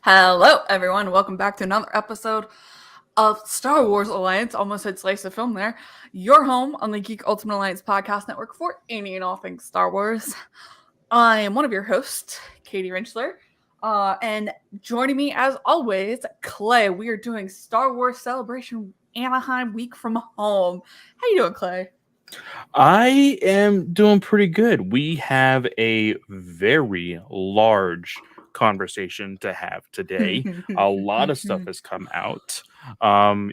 Hello, everyone. Welcome back to another episode of Star Wars Alliance. Almost said slice of film there. Your home on the Geek Ultimate Alliance podcast network for any and all things Star Wars. I am one of your hosts, Katie Rinchler. And joining me, as always, Clay. We are doing Star Wars Celebration Anaheim Week from Home. How you doing, Clay? I am doing pretty good. We have a very large conversation to have today. A lot of stuff has come out.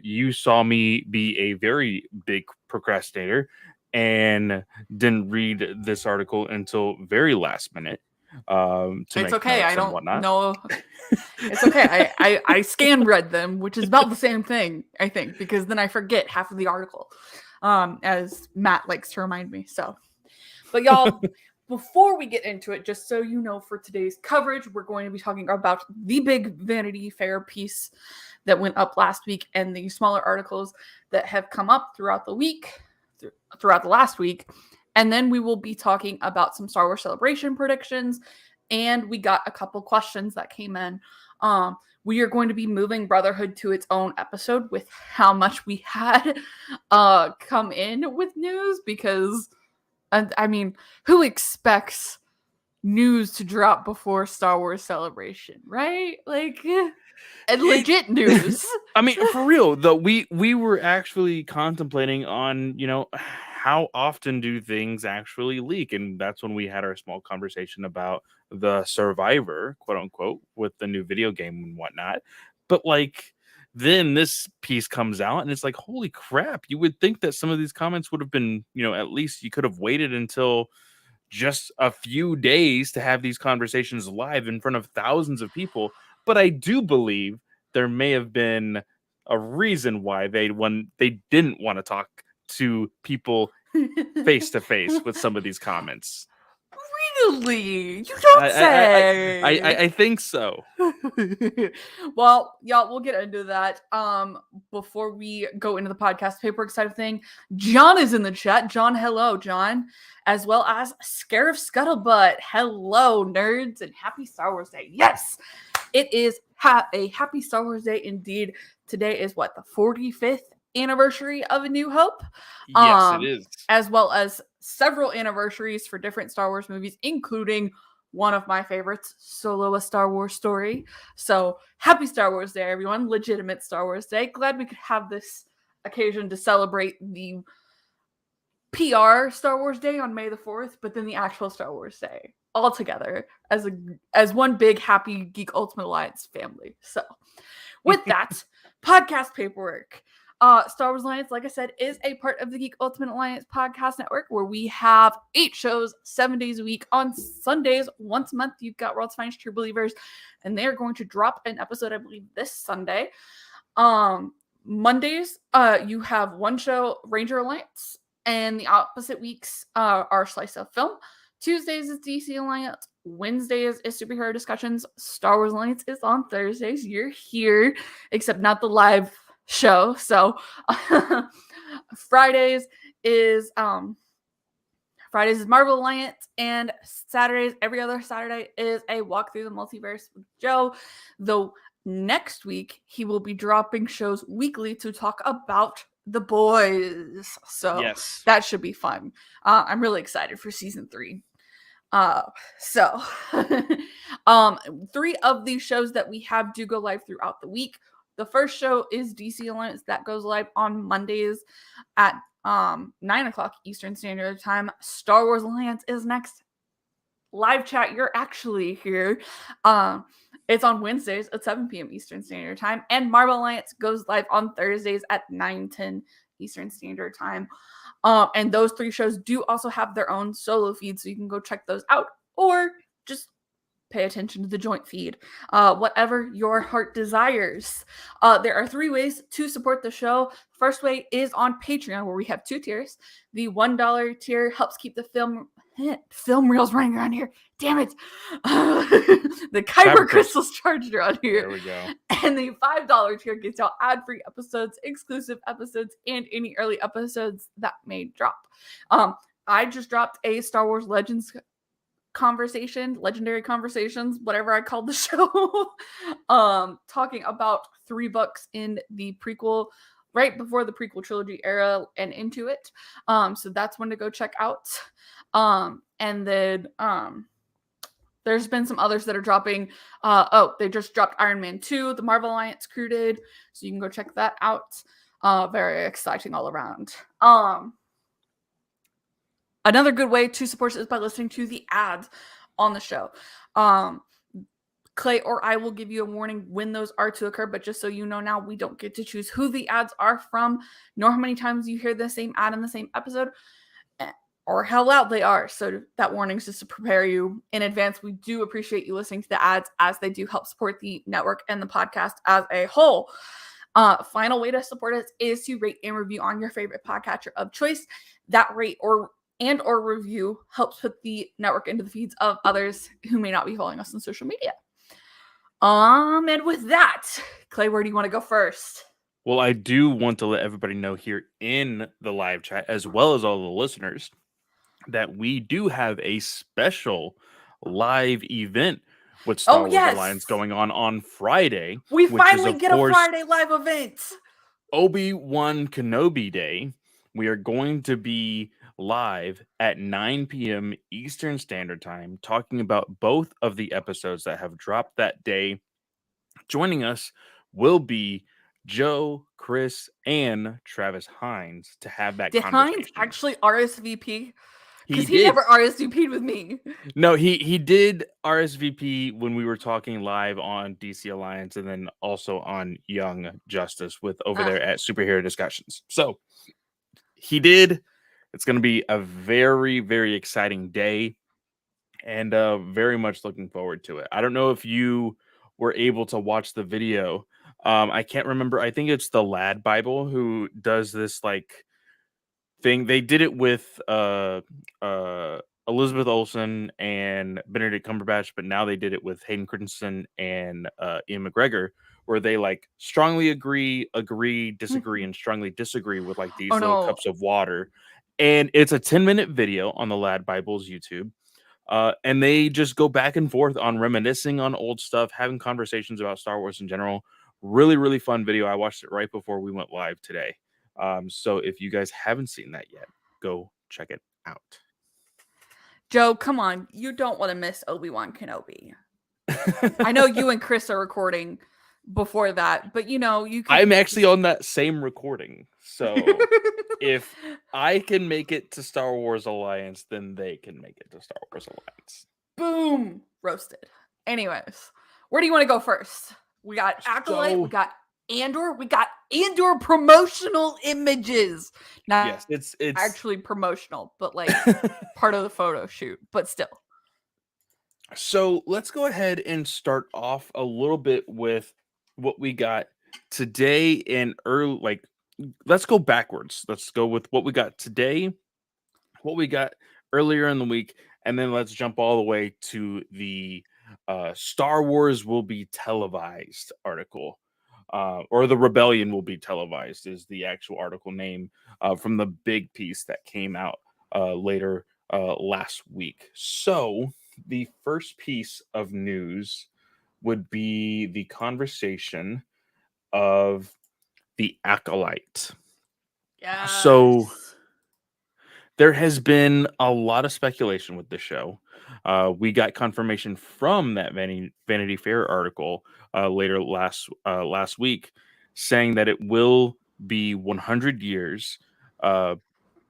You saw me be a very big procrastinator and didn't read this article until very last minute to It's make okay. notes I and don't whatnot. know. It's okay. I scan read them, which is about the same thing, I think, because then I forget half of the article, as Matt likes to remind me. So, but y'all, before we get into it, just so you know, for today's coverage, we're going to be talking about the big Vanity Fair piece that went up last week and the smaller articles that have come up throughout the week, throughout the last week. And then we will be talking about some Star Wars Celebration predictions. And we got a couple questions that came in. We are going to be moving Brotherhood to its own episode with how much we had come in with news, because I mean, who expects news to drop before Star Wars Celebration, right? Like, legit news. I mean, for real though, we were actually contemplating on, how often do things actually leak, and that's when we had our small conversation about the Survivor, quote unquote, with the new video game and whatnot. But like, then this piece comes out, and it's like, holy crap! You would think that some of these comments would have been, at least you could have waited until just a few days to have these conversations live in front of thousands of people. But I do believe there may have been a reason why they didn't want to talk to people face to face with some of these comments. Really? You don't say. I think so. Well, y'all, we'll get into that. Before we go into the podcast paperwork side of thing, John is in the chat. John, hello, John, as well as Scarif Scuttlebutt. Hello, nerds, and happy Star Wars Day. Yes, it is a happy Star Wars Day indeed. Today is what, the 45th anniversary of A New Hope? Yes, it is. As well as several anniversaries for different Star Wars movies, including one of my favorites, Solo: A Star Wars Story. So happy Star Wars Day, everyone. Legitimate Star Wars Day. Glad we could have this occasion to celebrate the PR Star Wars Day on May the 4th, but then the actual Star Wars Day all together as one big happy Geek Ultimate Alliance family. So with that, podcast paperwork. Star Wars Alliance, like I said, is a part of the Geek Ultimate Alliance podcast network, where we have 8 shows, 7 days a week. On Sundays, once a month, you've got World's Finest True Believers, and they're going to drop an episode, I believe, this Sunday. Mondays, you have one show, Ranger Alliance, and the opposite weeks are Slice of Film. Tuesdays is DC Alliance. Wednesdays is Superhero Discussions. Star Wars Alliance is on Thursdays. You're here, except not the live show. So Fridays is Marvel Alliance, and Saturdays, every other Saturday, is a walk through the multiverse with Joe. Though next week he will be dropping shows weekly to talk about the boys. So Yes, that should be fun. I'm really excited for season 3. So 3 of these shows that we have do go live throughout the week. The first show is DC Alliance. That goes live on Mondays at 9 o'clock Eastern Standard Time. Star Wars Alliance is next. Live chat, you're actually here. It's on Wednesdays at 7 p.m. Eastern Standard Time. And Marvel Alliance goes live on Thursdays at 9:10 Eastern Standard Time. And those 3 shows do also have their own solo feeds, so you can go check those out, or just pay attention to the joint feed, whatever your heart desires. There are 3 ways to support the show. First way is on Patreon, where we have 2 tiers. The $1 tier helps keep the film reels running around here. Damn it. The Kyber crystals charged around here. There we go. And the $5 tier gets out ad-free episodes, exclusive episodes, and any early episodes that may drop. I just dropped a Star Wars Legends conversation, legendary conversations, whatever I called the show, talking about 3 books in the prequel, right before the prequel trilogy era and into it. So that's one to go check out. And then there's been some others that are dropping. They just dropped Iron Man 2, the Marvel Alliance crew did, so you can go check that out. Very exciting all around. Another good way to support us is by listening to the ads on the show. Clay or I will give you a warning when those are to occur, but just so you know now, we don't get to choose who the ads are from, nor how many times you hear the same ad in the same episode, or how loud they are. So that warning is just to prepare you in advance. We do appreciate you listening to the ads, as they do help support the network and the podcast as a whole. Final way to support us is to rate and review on your favorite podcatcher of choice. That rate or review helps put the network into the feeds of others who may not be following us on social media. And with that, Clay, where do you want to go first? Well, I do want to let everybody know here in the live chat, as well as all the listeners, that we do have a special live event with Star Wars Alliance going on Friday. We which finally is, of get course, a Friday live event. Obi-Wan Kenobi Day. We are going to be live at 9 p.m. Eastern Standard Time, talking about both of the episodes that have dropped that day. Joining us will be Joe, Chris, and Travis Hines to have that conversation. Hines actually RSVP? Because He never RSVP'd with me. No, he did RSVP when we were talking live on DC Alliance, and then also on Young Justice with over there at Superhero Discussions. So he did. It's going to be a very, very exciting day, and very much looking forward to it. I don't know if you were able to watch the video. I can't remember. I think it's the Lad Bible who does this like thing. They did it with Elizabeth Olsen and Benedict Cumberbatch, but now they did it with Hayden Christensen and Ian McGregor, where they like strongly agree, disagree, and strongly disagree with like these little cups of water. And it's a 10-minute video on the Lad Bible's YouTube. And they just go back and forth on reminiscing on old stuff, having conversations about Star Wars in general. Really, really fun video. I watched it right before we went live today. So if you guys haven't seen that yet, go check it out. Joe, come on. You don't want to miss Obi-Wan Kenobi. I know you and Chris are recording before that, but you know, you can... I'm actually on that same recording. So if I can make it to Star Wars Alliance, then they can make it to Star Wars Alliance. Boom! Roasted. Anyways, where do you want to go first? We got Acolyte, we got Andor, promotional images. Now, yes, it's actually promotional, but like part of the photo shoot, but still. So let's go ahead and start off a little bit with what we got today in early, like, let's go backwards. Let's go with what we got today, what we got earlier in the week, and then let's jump all the way to the Star Wars will be televised article, or the Rebellion will be televised is the actual article name from the big piece that came out later last week. So the first piece of news would be the conversation of the Acolyte. Yeah. So there has been a lot of speculation with the show. We got confirmation from that Vanity Fair article later last week, saying that it will be 100 years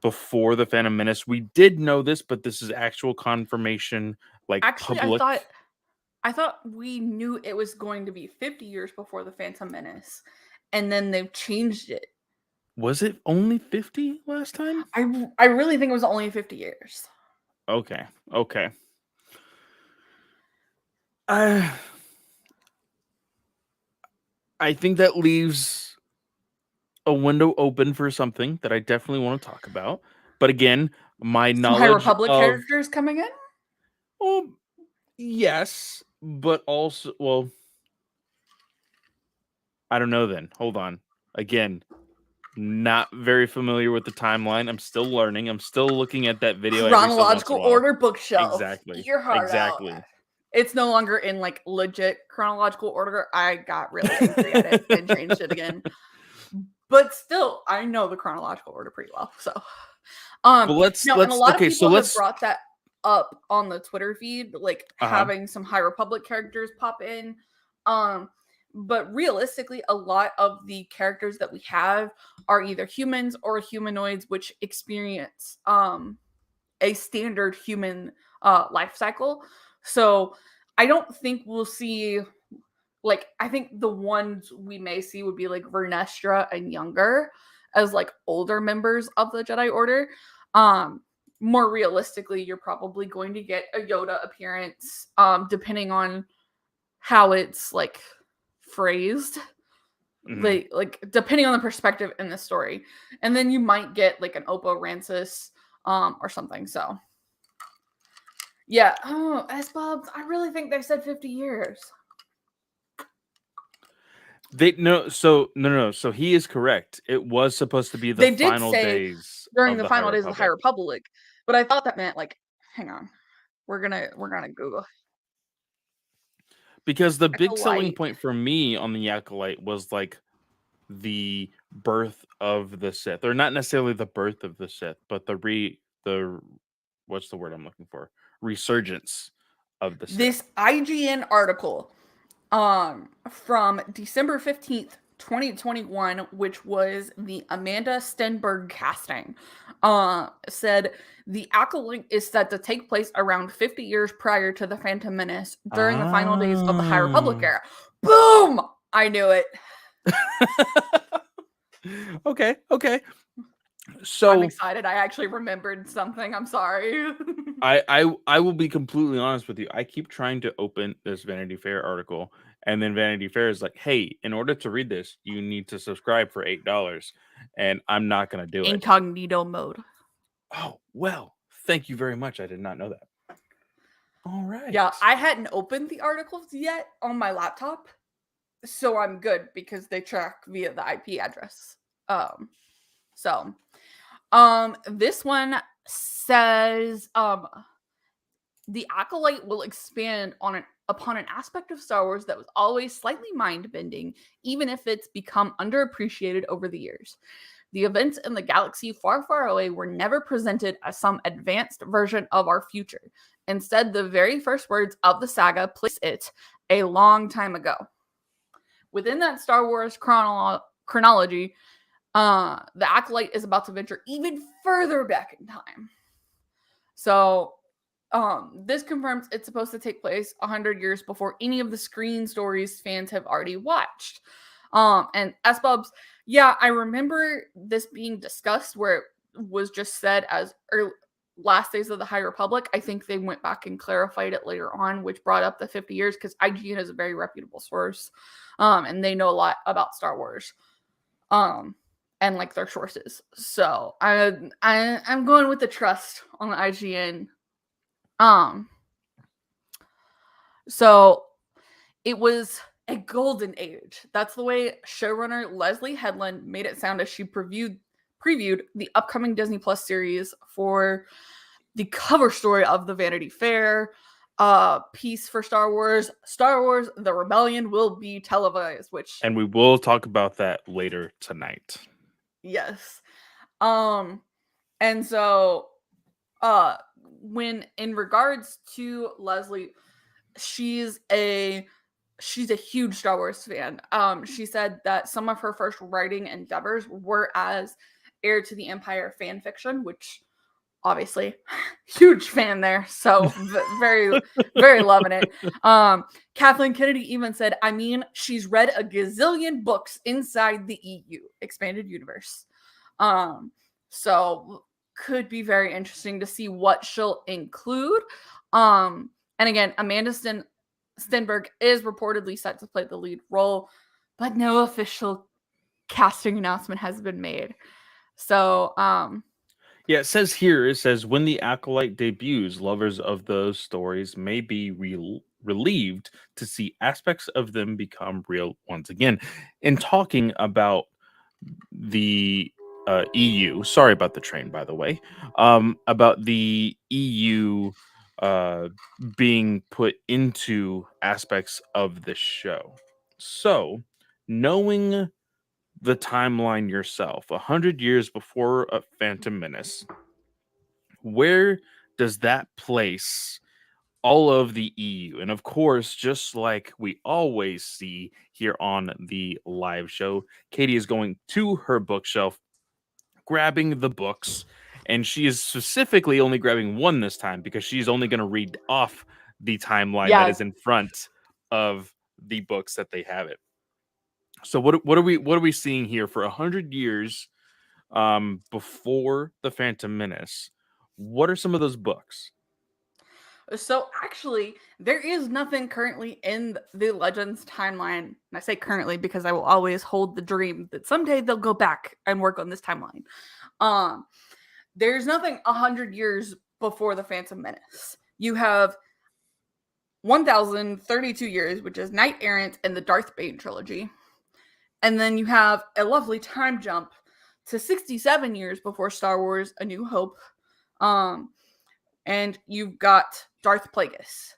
before the Phantom Menace. We did know this, but this is actual confirmation. Like, actually, public. I thought we knew it was going to be 50 years before the Phantom Menace, and then they've changed it. Was it only 50 last time? I really think it was only 50 years. Okay. I think that leaves a window open for something that I definitely want to talk about. But again, my knowledge High Republic characters coming in? Well, yes, but also, well, I don't know then. Hold on. Again, Not very familiar with the timeline. I'm still learning. I'm still looking at that video every so once in Chronological a while. order bookshelf. Exactly. Eat your heart out. Exactly. It's no longer in like legit chronological order. I got really angry at it and changed it again. But still, I know the chronological order pretty well. So, But let's and a lot of okay. So people have let's brought that up on the Twitter feed, like having some High Republic characters pop in. But realistically, a lot of the characters that we have are either humans or humanoids, which experience a standard human life cycle. So I don't think we'll see, like, I think the ones we may see would be like Vernestra and younger as like older members of the Jedi Order. More realistically, you're probably going to get a Yoda appearance, depending on how it's like phrased. Like depending on the perspective in the story. And then you might get like an Oppo Rancis or something. So yeah. Oh, S-Bubs, I really think they said 50 years. no. So he is correct. It was supposed to be the They did final say days during of the the High final days of the High Republic. Republic, but I thought that meant like, hang on, we're gonna Google Because the big selling Acolyte. point for me on the Acolyte was like the birth of the Sith, or not necessarily the birth of the Sith, but the what's the word I'm looking for? Resurgence of the Sith. This IGN article from December 15th, 2021, which was the Amanda Stenberg casting, said the Acolyte is set to take place around 50 years prior to the Phantom Menace during the final days of the High Republic era. Boom! I knew it. Okay. I'm So excited. I actually remembered something. I'm sorry. I will be completely honest with you. I keep trying to open this Vanity Fair article, and then Vanity Fair is like, "Hey, in order to read this, you need to subscribe for $8," and I'm not gonna do it. Incognito mode. Oh well, thank you very much. I did not know that. All right. Yeah, I hadn't opened the articles yet on my laptop, so I'm good because they track via the IP address. So this one says the Acolyte will expand upon an aspect of Star Wars that was always slightly mind-bending, even if it's become underappreciated over the years. The events in the galaxy far, far away were never presented as some advanced version of our future. Instead, the very first words of the saga place it a long time ago. Within that Star Wars chronology, the Acolyte is about to venture even further back in time. So, this confirms it's supposed to take place 100 years before any of the screen stories fans have already watched. And S-Bubs, yeah, I remember this being discussed where it was just said as last days of the High Republic. I think they went back and clarified it later on, which brought up the 50 years because IGN is a very reputable source, and they know a lot about Star Wars, and like their sources. So I'm going with the trust on the IGN. So it was a golden age. That's the way showrunner Leslie Headland made it sound as she previewed the upcoming Disney Plus series for the cover story of the Vanity Fair piece for Star Wars. Star Wars: The Rebellion will be televised, And we will talk about that later tonight. Yes. And so when in regards to Leslie, she's a huge Star Wars fan. She said that some of her first writing endeavors were as heir to the Empire fan fiction, which obviously huge fan there. So very, very loving it. Kathleen Kennedy even said, I mean, she's read a gazillion books inside the EU expanded universe. So could be very interesting to see what she'll include. And again, Amanda Stenberg is reportedly set to play the lead role, but no official casting announcement has been made. So, yeah, it says when the Acolyte debuts, lovers of those stories may be relieved to see aspects of them become real once again. In talking about the EU. Sorry about the train, by the way. About the EU being put into aspects of the show. So, knowing the timeline yourself, 100 years before a Phantom Menace, where does that place all of the EU? And of course, just like we always see here on the live show, Katie is going to her bookshelf, grabbing the books, and she is specifically only grabbing one this time because she's only going to read off the timeline that Yeah. is in front of the books that they have it. So what are we seeing here for 100 years before the Phantom Menace? What are some of those books? So actually, there is nothing currently in the Legends timeline. And I say currently because I will always hold the dream that someday they'll go back and work on this timeline. Um, there's nothing 100 years before the Phantom Menace. You have 1032 years, which is Knight Errant and the Darth Bane trilogy. And then you have a lovely time jump to 67 years before Star Wars A New Hope. And you've got Darth Plagueis.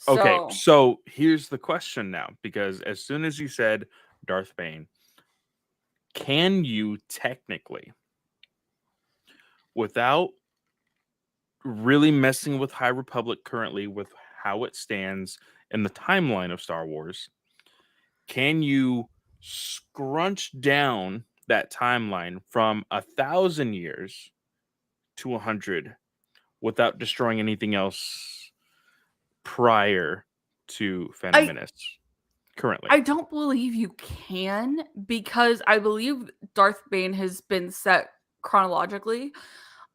Okay, so here's the question now, because as soon as you said Darth Bane, can you technically, without really messing with High Republic currently with how it stands in the timeline of Star Wars, can you scrunch down that timeline from 1,000 years to 100 without destroying anything else prior to Phantom Menace currently? I don't believe you can, because I believe Darth Bane has been set chronologically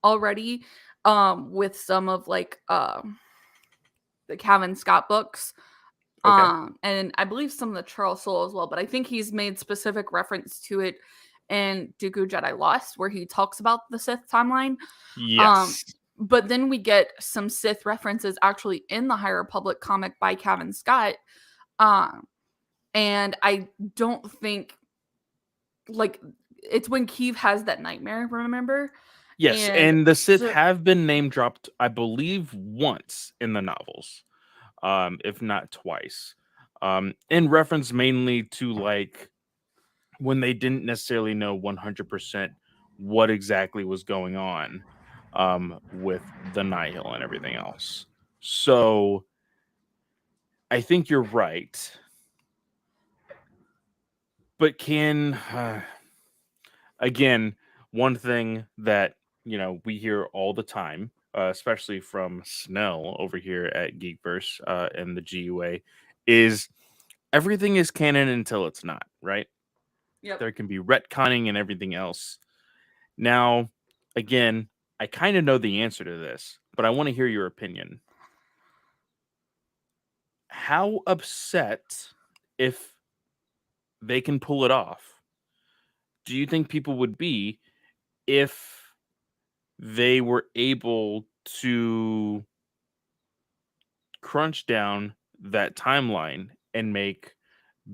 already, with some of like the Kevin Scott books. Okay. And I believe some of the Charles Soule as well, but I think he's made specific reference to it in Dooku Jedi Lost, where he talks about the Sith timeline. Yes. But then we get some Sith references actually in the High Republic comic by Kevin Scott. And I don't think, like, it's when Keeve has that nightmare, remember? Yes, and the Sith have been name dropped, I believe, once in the novels, if not twice, in reference mainly to like when they didn't necessarily know 100% what exactly was going on with the Nihil and everything else. So I think you're right, but can again, one thing that we hear all the time, especially from Snell over here at Geekverse and the GUA, is everything is canon until it's not, right? Yep. There can be retconning and everything else. Now, again, I kind of know the answer to this, but I want to hear your opinion. How upset, if they can pull it off, do you think people would be if they were able to crunch down that timeline and make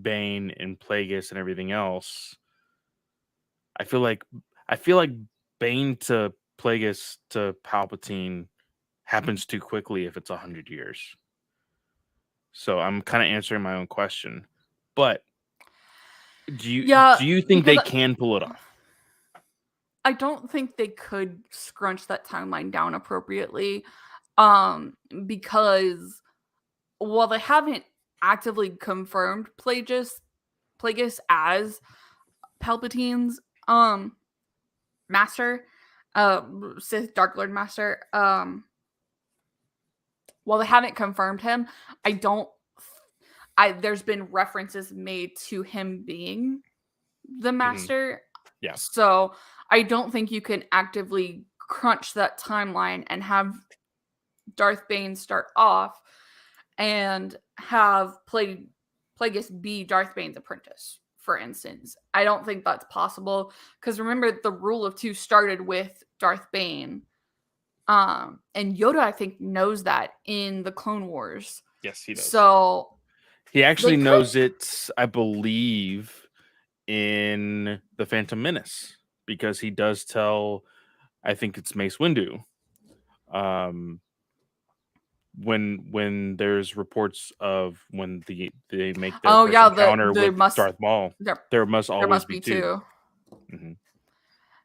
Bane and Plagueis and everything else? I feel like Bane to Plagueis to Palpatine happens too quickly if it's 100 years. So I'm kind of answering my own question. But do you think they can pull it off? I don't think they could scrunch that timeline down appropriately, because while they haven't actively confirmed Plagueis as Palpatine's master, Sith Dark Lord master, while they haven't confirmed him, there's been references made to him being the master. Yeah. So I don't think you can actively crunch that timeline and have Darth Bane start off and have Plagueis be Darth Bane's apprentice, for instance. I don't think that's possible, because remember, the rule of two started with Darth Bane. And Yoda, I think, knows that in the Clone Wars. Yes, he does. So he actually knows it, I believe, in The Phantom Menace, because he does tell, I think it's Mace Windu, um, when there's reports of when they make their Oh first yeah, encounter the with must Darth Maul, there there must there always must be be two. two. Mhm.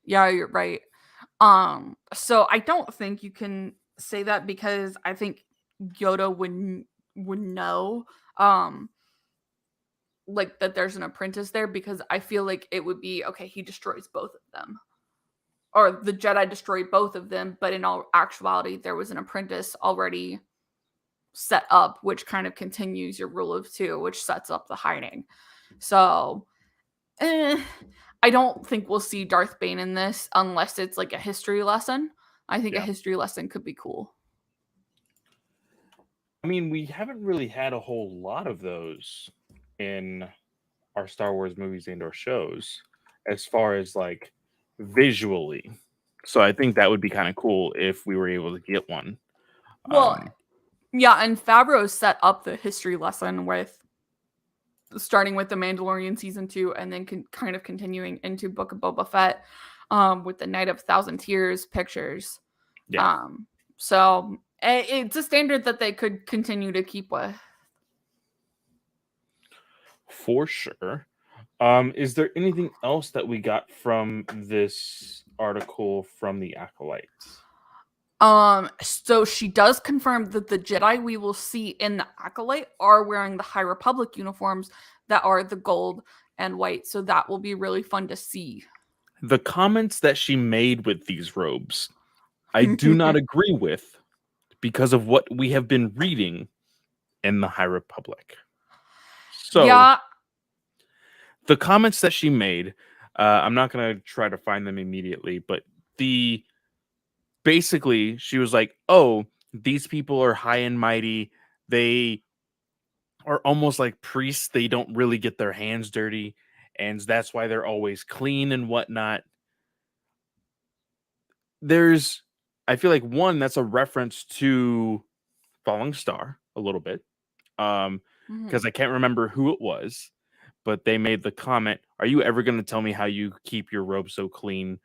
Yeah, you're right. So I don't think you can say that because I think Yoda would know um like that there's an apprentice there because I feel like it would be okay, he destroys both of them. Or the Jedi destroyed both of them, but in all actuality there was an apprentice already set up, which kind of continues your rule of two, which sets up the hiding. So eh, I don't think we'll see Darth Bane in this unless it's like a history lesson. I think a Yeah. history lesson could be cool. I mean, we haven't really had a whole lot of those in our Star Wars movies and or shows as far as like visually. So I think that would be kind of cool if we were able to get one. Well, Um, yeah, and Favreau set up the history lesson with starting with the Mandalorian season 2 and then kind of continuing into Book of Boba Fett with the Night of Thousand Tears pictures. yeah, Um, so it's a standard that they could continue to keep with. for sure. Is there anything else that we got from this article from the Acolytes? So she does confirm that the Jedi we will see in the Acolyte are wearing the High Republic uniforms that are the gold and white. So that will be really fun to see. The comments that she made with these robes, I do not agree with because of what we have been reading in the High Republic. So Yeah. the comments that she made, I'm not going to try to find them immediately, but the basically she was like, "Oh, these people are high and mighty. They are almost like priests. They don't really get their hands dirty, and that's why they're always clean and whatnot." There's, I feel like one that's a reference to Falling Star a little bit, Mhm. because I can't remember who it was, but they made the comment, "Are you ever going to tell me how you keep your robe so clean,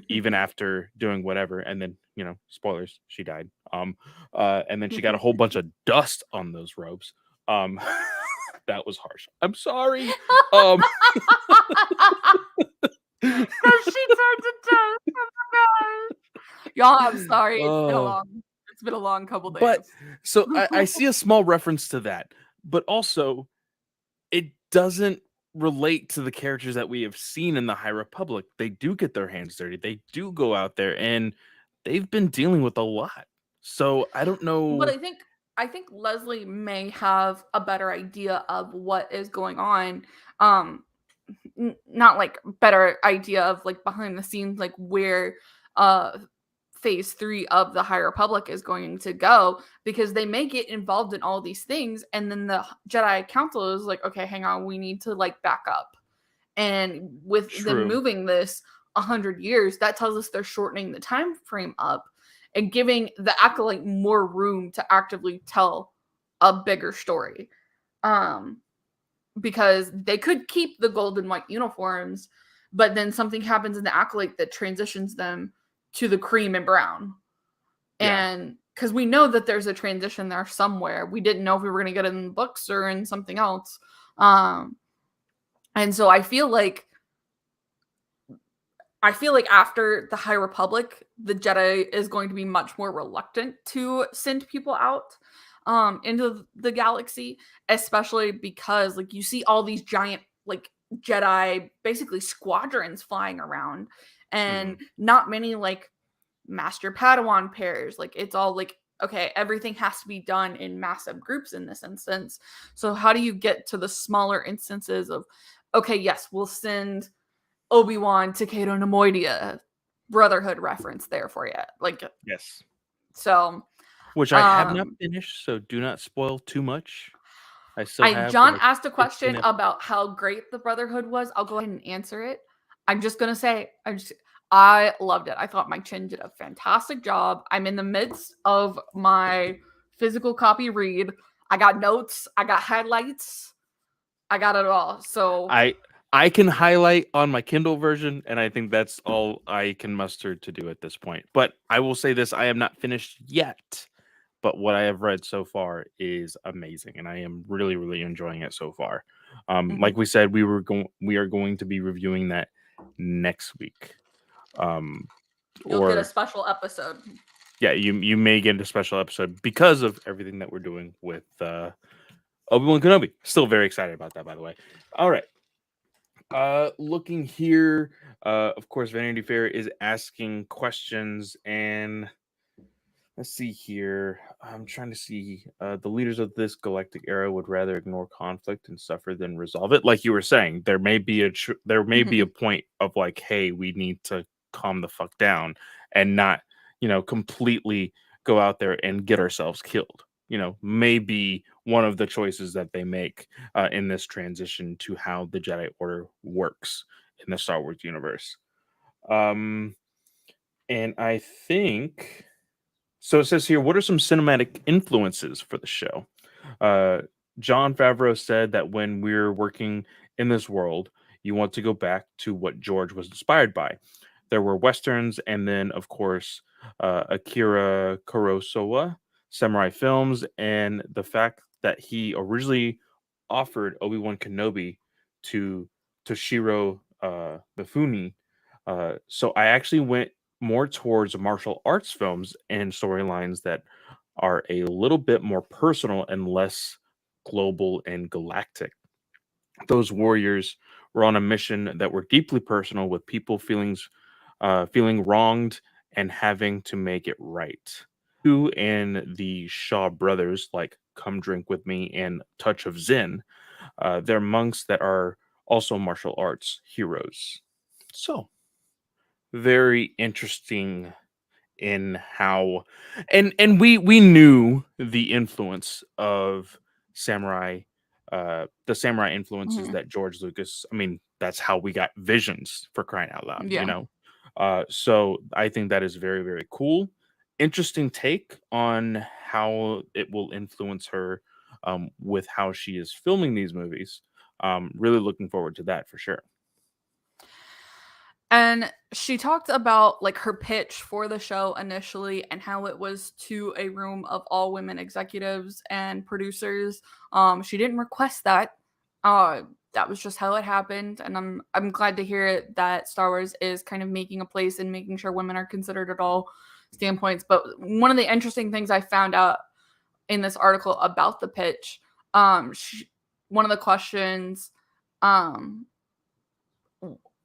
even after doing whatever?" And then, spoilers, she died. And then she got a whole bunch of dust on those robes. Um, that was harsh. I'm sorry. Um, Because she turned to dust. Oh my gosh. Y'all, I'm sorry. uh, It's been a long couple but days. so I see a small reference to that, but also it doesn't relate to the characters that we have seen in the High Republic. They do get their hands dirty. They do go out there and they've been dealing with a lot. So I don't But know. I think Leslie may have a better idea of what is going on. Um, not like better idea of like behind the scenes, like where uh phase 3 of the High Republic is going to go because they may get involved in all these things and then the Jedi Council is like, okay, hang on, we need to like back up. And with them True. moving this 100 years, that tells us they're shortening the time frame up and giving the Acolyte more room to actively tell a bigger story. Um, because they could keep the gold and white uniforms, but then something happens in the Acolyte that transitions them to the cream and brown. Yeah. And because we know that there's a transition there somewhere, we didn't know if we were going to get it in the books or in something else. Um, and so I feel like after the High Republic, the Jedi is going to be much more reluctant to send people out into the galaxy, especially because like you see all these giant like Jedi basically squadrons flying around Mhm. and not many like master Padawan pairs. Like it's all like okay, everything has to be done in massive groups in this instance. So how do you get to the smaller instances of okay, yes, we'll send Obi-Wan to Cato Nemoidia Brotherhood reference there for you. Like Yes. so Which I have not um finished, so do not spoil too much. I still I have John like asked a 15 question episodes. about how great the Brotherhood was. I'll go ahead and answer it. I'm just gonna say I loved it. I thought my chin did a fantastic job. I'm in the midst of my physical copy read. I got notes, I got highlights, I got it all. So I I can highlight on my Kindle version, and I think that's all I can muster to do at this point. But I will say this: I am not finished yet. But what I have read so far is amazing, and I am really, really enjoying it so far. Like Mhm. we said, we are going to be reviewing that next week. Um, You'll get a or special episode. yeah, you may get a special episode because of everything that we're doing with Obi-Wan Kenobi. Still very excited about that, by the way. All right. Looking here, of course, Vanity Fair is asking questions, and let's see here. I'm trying to see. The leaders of this galactic era would rather ignore conflict and suffer than resolve it. Like you were saying, there may be there may be a Mhm. point of like, hey, we need to calm the fuck down and not, completely go out there and get ourselves killed. Maybe one of the choices that they make in this transition to how the Jedi Order works in the Star Wars universe. Um, and I think so. It says here, what are some cinematic influences for the show? Uh, John Favreau said that when we're working in this world, you want to go back to what George was inspired by. There were westerns, and then, of course, Akira Kurosawa, samurai films, and the fact that he originally offered Obi-Wan Kenobi to Toshiro Mifune. So I actually went more towards martial arts films and storylines that are a little bit more personal and less global and galactic. Those warriors were on a mission that were deeply personal, with people feeling wronged and having to make it right. Who and the Shaw brothers, like Come Drink with Me and Touch of Zen, they're monks that are also martial arts heroes. So very interesting in how, and we knew the influence of samurai, the samurai influences Mhm. that George Lucas, I mean, that's how we got Visions, for crying out loud, Yeah. so I think that is very, very cool. Interesting take on how it will influence her, with how she is filming these movies. Really looking forward to that for sure. And she talked about like her pitch for the show initially and how it was to a room of all women executives and producers. She didn't request that. Uh that was just how it happened, and I'm glad to hear it that Star Wars is kind of making a place and making sure women are considered at all standpoints. But one of the interesting things I found out in this article about the pitch, one of the questions um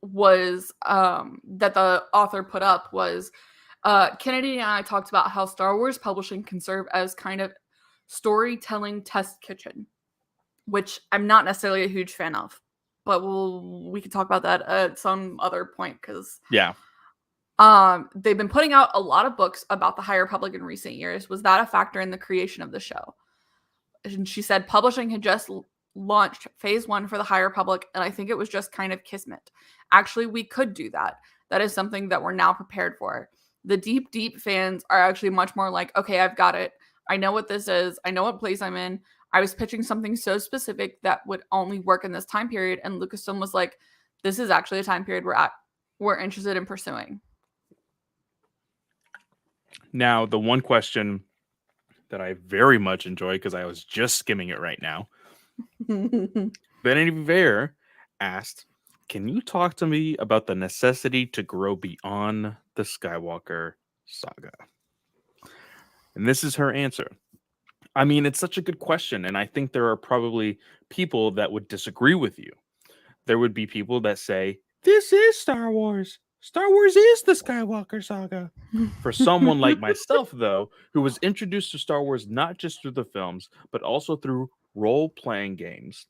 was that the author put up was Kennedy and I talked about how Star Wars publishing can serve as kind of storytelling test kitchen, which I'm not necessarily a huge fan of, but we can talk about that at some other point because Yeah. they've been putting out a lot of books about the High Republic in recent years. Was that a factor in the creation of the show? And she said publishing had just launched phase 1 for the High Republic, and I think it was just kind of kismet. Actually, we could do that. That is something that we're now prepared for. The deep fans are actually much more like, okay, I've got it. I know what this is. I know what place I'm in. I was pitching something so specific that would only work in this time period, and Lucasfilm was like, this is actually a time period we're interested in pursuing. Now, the one question that I very much enjoy, because I was just skimming it right now, Vanity Fair asked, "Can you talk to me about the necessity to grow beyond the Skywalker saga?" And this is her answer. I mean, it's such a good question, and I think there are probably people that would disagree with you. There would be people that say, "This is Star Wars. Star Wars is the Skywalker saga." For someone like myself, though, who was introduced to Star Wars not just through the films, but also through role playing games,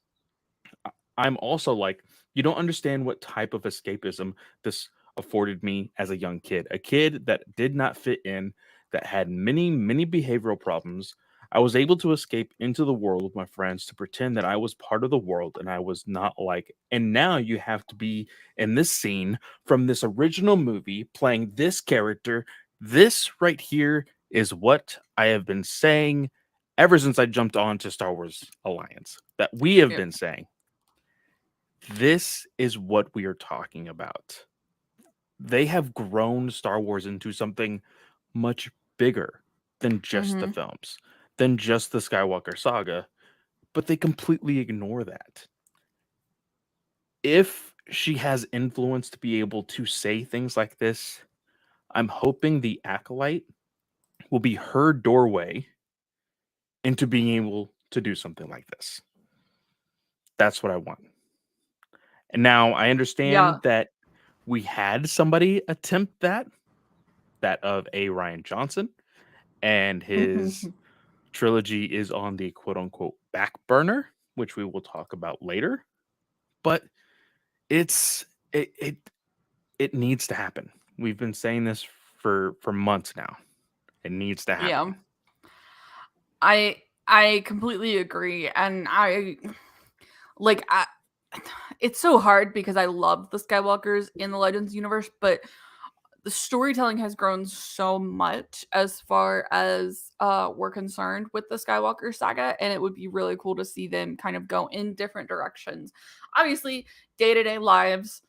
I'm also like, you don't understand what type of escapism this afforded me as a young kid. A kid that did not fit in, that had many, many behavioral problems. I was able to escape into the world with my friends to pretend that I was part of the world and I was not like. And now you have to be in this scene from this original movie playing this character. This right here is what I have been saying ever since I jumped on to Star Wars Alliance, that we have Yep. been saying. This is what we are talking about. They have grown Star Wars into something much bigger than just the Mm-hmm. films, than just the Skywalker saga, but they completely ignore that. If she has influence to be able to say things like this, I'm hoping the Acolyte will be her doorway into being able to do something like this. That's what I want. And now I Yeah. understand that we had somebody attempt that of A. Ryan Johnson, and his trilogy is on the quote unquote back burner, which we will talk about later. But it's it it needs to happen. We've been saying this for months now. It needs to Yeah. happen. I completely agree, and like I it's so hard because I love the Skywalkers in the Legends universe, but the storytelling has grown so much as far as we're concerned with the Skywalker saga, and it would be really cool to see them kind of go in different directions. Obviously, day-to-day lives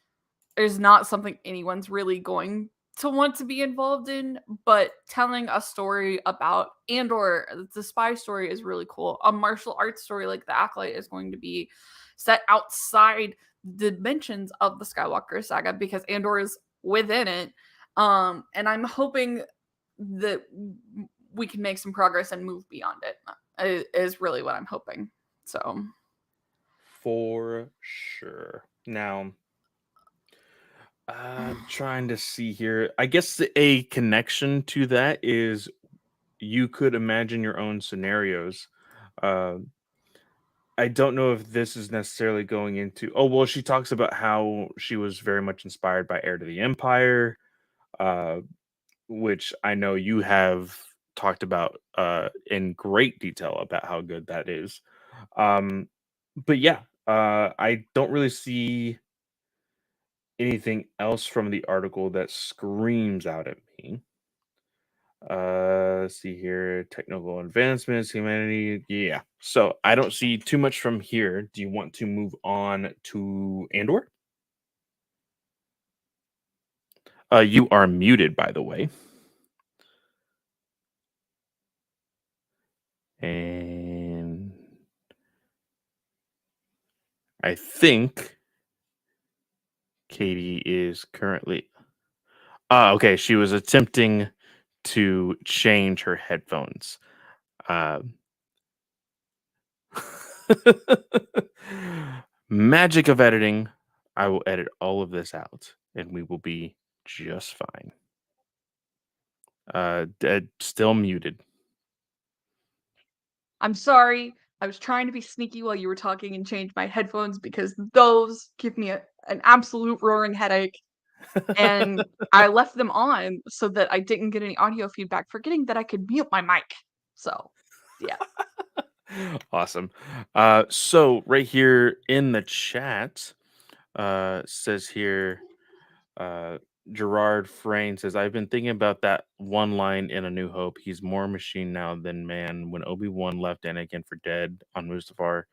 is not something anyone's really going to want to be involved in, but telling a story about and/or the spy story is really cool. A martial arts story like the Acolyte is going to be set outside the dimensions of the Skywalker saga because Andor is within it. And I'm hoping that we can make some progress and move beyond it. Is really what I'm hoping. So For sure. Now, I'm trying to see here. I guess a connection to that is you could imagine your own scenarios. Uh, I don't know if this is necessarily going into. Oh well, she talks about how she was very much inspired by Heir to the Empire, uh, which I know you have talked about in great detail about how good that is. Um, but yeah, I don't really see anything else from the article that screams out at me. Let's see here. Technical advancements, humanity. Yeah. So I don't see too much from here. Do you want to move on to Andor? You are muted, by the way. And I think Katie is currently. Okay. She was attempting to change her headphones. Um, Magic of editing. I will edit all of this out and we will be just fine. Still muted. I'm sorry. I was trying to be sneaky while you were talking and change my headphones because those give me an absolute roaring headache. And I left them on so that I didn't get any audio feedback, forgetting that I could mute my mic. So, yeah. Awesome. So right here in the chat, says here, uh, Gerard Frayne says, I've been thinking about that one line in A New Hope. He's more machine now than man. When Obi-Wan left Anakin for dead on Mustafar,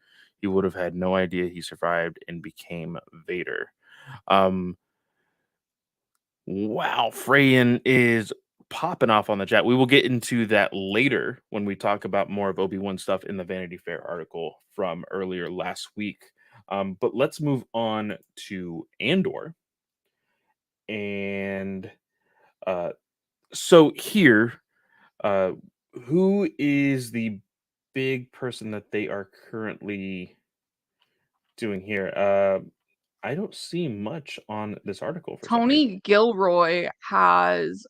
he would have had no idea he survived and became Vader. Um, wow, Freyan is popping off on the chat. We will get into that later when we talk about more of Obi-Wan stuff in the Vanity Fair article from earlier last week. But let's move on to Andor. And uh, so here, uh, who is the big person that they are currently doing here? I don't see much on this article for some reason. Tony Gilroy has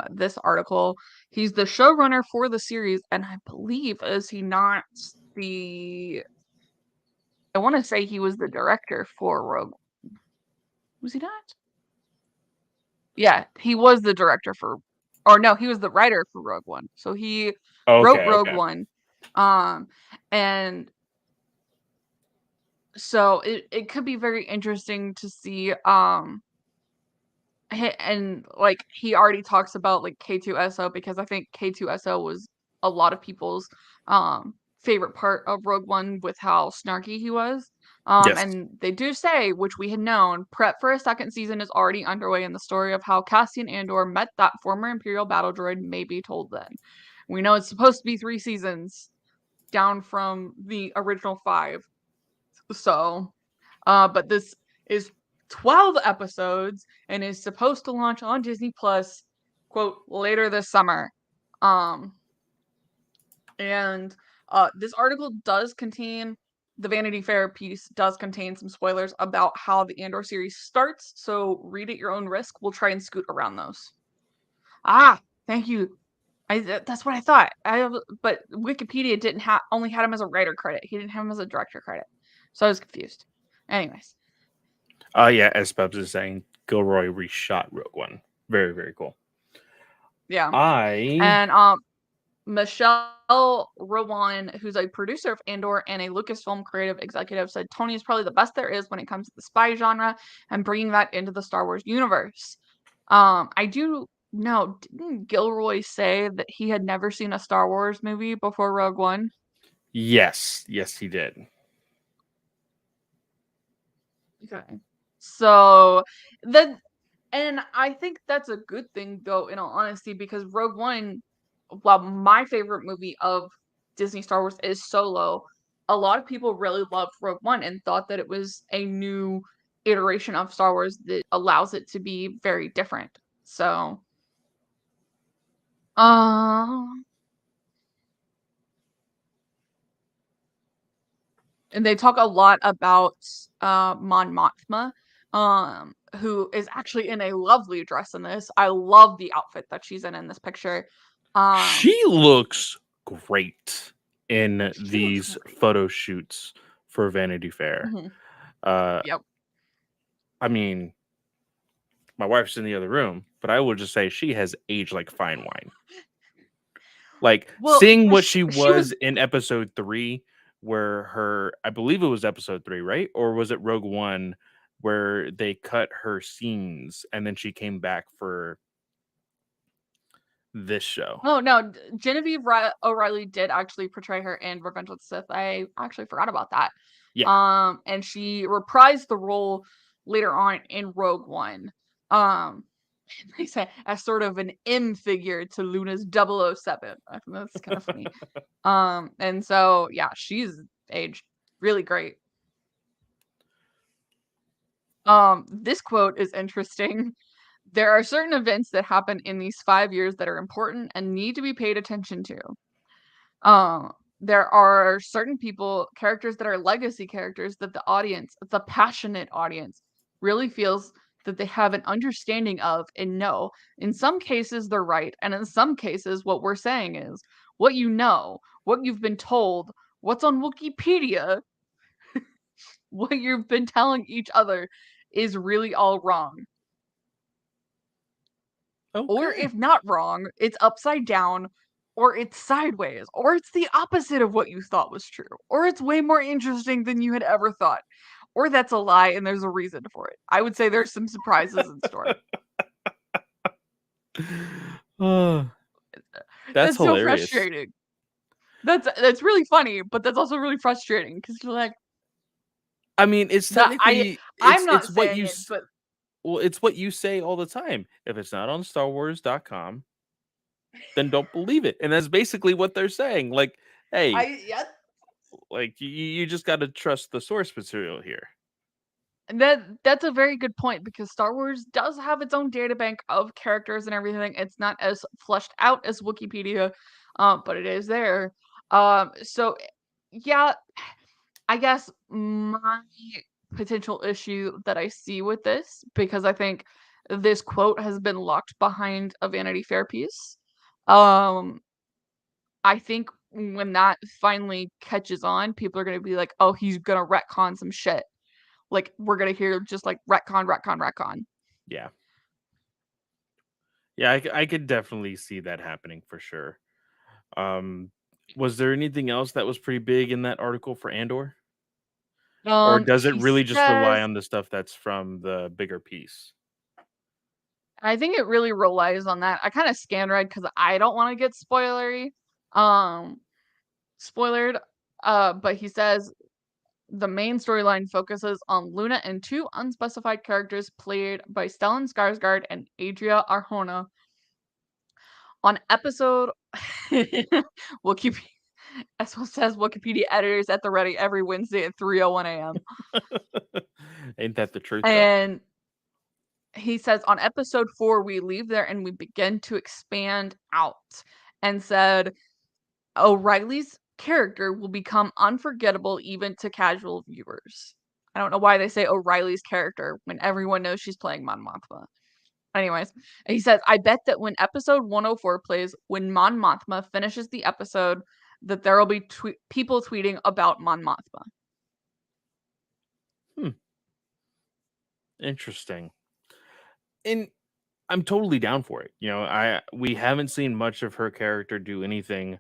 this article. He's the showrunner for the series, and I believe is he not the I want to say he was the director for Rogue. Was he not? Yeah, he was the director for or no, he was the writer for Rogue One. So he wrote Okay, Rogue okay. One. Um and so it could be very interesting to see and like he already talks about like K2SO because I think K2SO was a lot of people's favorite part of Rogue One with how snarky he was. Yes. And they do say, which we had known, prep for a second season is already underway, and the story of how Cassian Andor met that former Imperial battle droid may be told then. We know it's supposed to be 3 seasons, down from the original 5. So, but this is 12 episodes and is supposed to launch on Disney Plus, quote, later this summer. Um, and this article does contain the Vanity Fair piece does contain some spoilers about how the Andor series starts, so read at your own risk. We'll try and scoot around those. Ah, thank you. That's what I thought. But Wikipedia didn't have only had him as a writer credit. He didn't have him as a director credit, so I was confused. Anyways, Yeah, as Peps is saying, Gilroy reshot Rogue One. Very, very cool. yeah, I and Michelle Rowan, who's a producer of Andor and a Lucasfilm creative executive, said Tony is probably the best there is when it comes to the spy genre and bringing that into the Star Wars universe. I do know, didn't Gilroy say that he had never seen a Star Wars movie before Rogue One? yes, he did. Okay. So then, and I think that's a good thing, though, in all honesty, because Rogue One, well, my favorite movie of Disney Star Wars is Solo. A lot of people really loved Rogue One and thought that it was a new iteration of Star Wars that allows it to be very different. So, um, and they talk a lot about Mon Mothma, who is actually in a lovely dress in this. I love the outfit that she's in this picture. She Um, looks great in she looks these great. photo shoots for Vanity Fair. Mhm. Uh, Yep. I mean, my wife's in the other room, but I will just say she has aged like fine wine. Like Well, seeing what she was was in episode 3, where I believe it was episode 3, right? Or was it Rogue One, where they cut her scenes and then she came back for this show? oh no, Genevieve O'Reilly did actually portray her in Revenge of the Sith. I actually forgot about that. Yeah. And she reprised the role later on in Rogue One. Um, they say as sort of an M figure to Luna's 007. I think that's kind of funny. And so yeah, she's aged really great. This quote is interesting. There are certain events that happen in these 5 years that are important and need to be paid attention to. Uh, there are certain characters that are legacy characters that the passionate audience, really feels that they have an understanding of and know. In some cases, they're right. And in some cases, what we're saying is what you know, what you've been told, what's on Wikipedia, what you've been telling each other is really all wrong. Or Okay. if not wrong, it's upside down, or it's sideways, or it's the opposite of what you thought was true, or it's way more interesting than you had ever thought, or that's a lie and there's a reason for it. I would say there's some surprises in store. Oh, that's That's so hilarious. frustrating. That's really funny, but that's also really frustrating because you're like, I mean, it's that technically I'm it's not what saying you it, but well, it's what you say all the time. If it's not on StarWars.com, then don't believe it. And that's basically what they're saying. Like, hey, yeah. like you just got to trust the source material here. And that's a very good point because Star Wars does have its own data bank of characters and everything. It's not as fleshed out as Wikipedia, but it is there. So yeah, I guess my potential issue that I see with this, because I think this quote has been locked behind a Vanity Fair piece. Um, I think when that finally catches on, people are gonna be like, "Oh, he's gonna retcon some shit." Like, we're gonna hear just like retcon, retcon, retcon. Yeah. Yeah, I could definitely see that happening for sure. Um, was there anything else that was pretty big in that article for Andor? Or does it He really just rely says, on the stuff that's from the bigger piece? I think it really relies on that. I kind of scan read because I don't want to get spoilery, um, spoilered. But he says The main storyline focuses on Luna and two unspecified characters played by Stellan Skarsgård and Adria Arjona. On episode Wikipedia, as well says Wikipedia editors at the ready every Wednesday at 3:01 a.m. Ain't that the truth, though? And he says on episode 4 we leave there and we begin to expand out, and said O'Reilly's character will become unforgettable even to casual viewers. I don't know why they say O'Reilly's character when everyone knows she's playing Mon Mothma. Anyways, he says, I bet that when episode 104 plays, when Mon Mothma finishes the episode, that there will be people tweeting about Mon Mothma. Interesting. And I'm totally down for it. We haven't seen much of her character do anything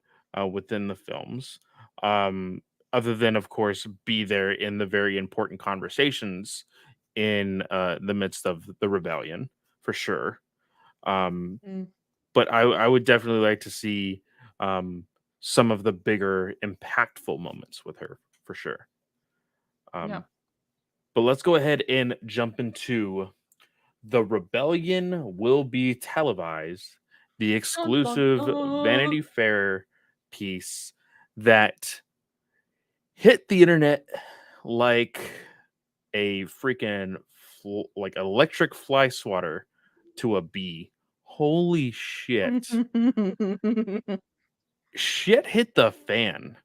within the films, other than, of course, be there in the very important conversations in the midst of the rebellion, for sure. Um, Mm, but I would definitely like to see some of the bigger, impactful moments with her, for sure. yeah. Um, but let's go ahead and jump into the rebellion will be televised, the Dun, dun, exclusive dun. Vanity Fair piece that hit the internet like a freaking like electric fly swatter to a bee. Holy shit. Shit hit the fan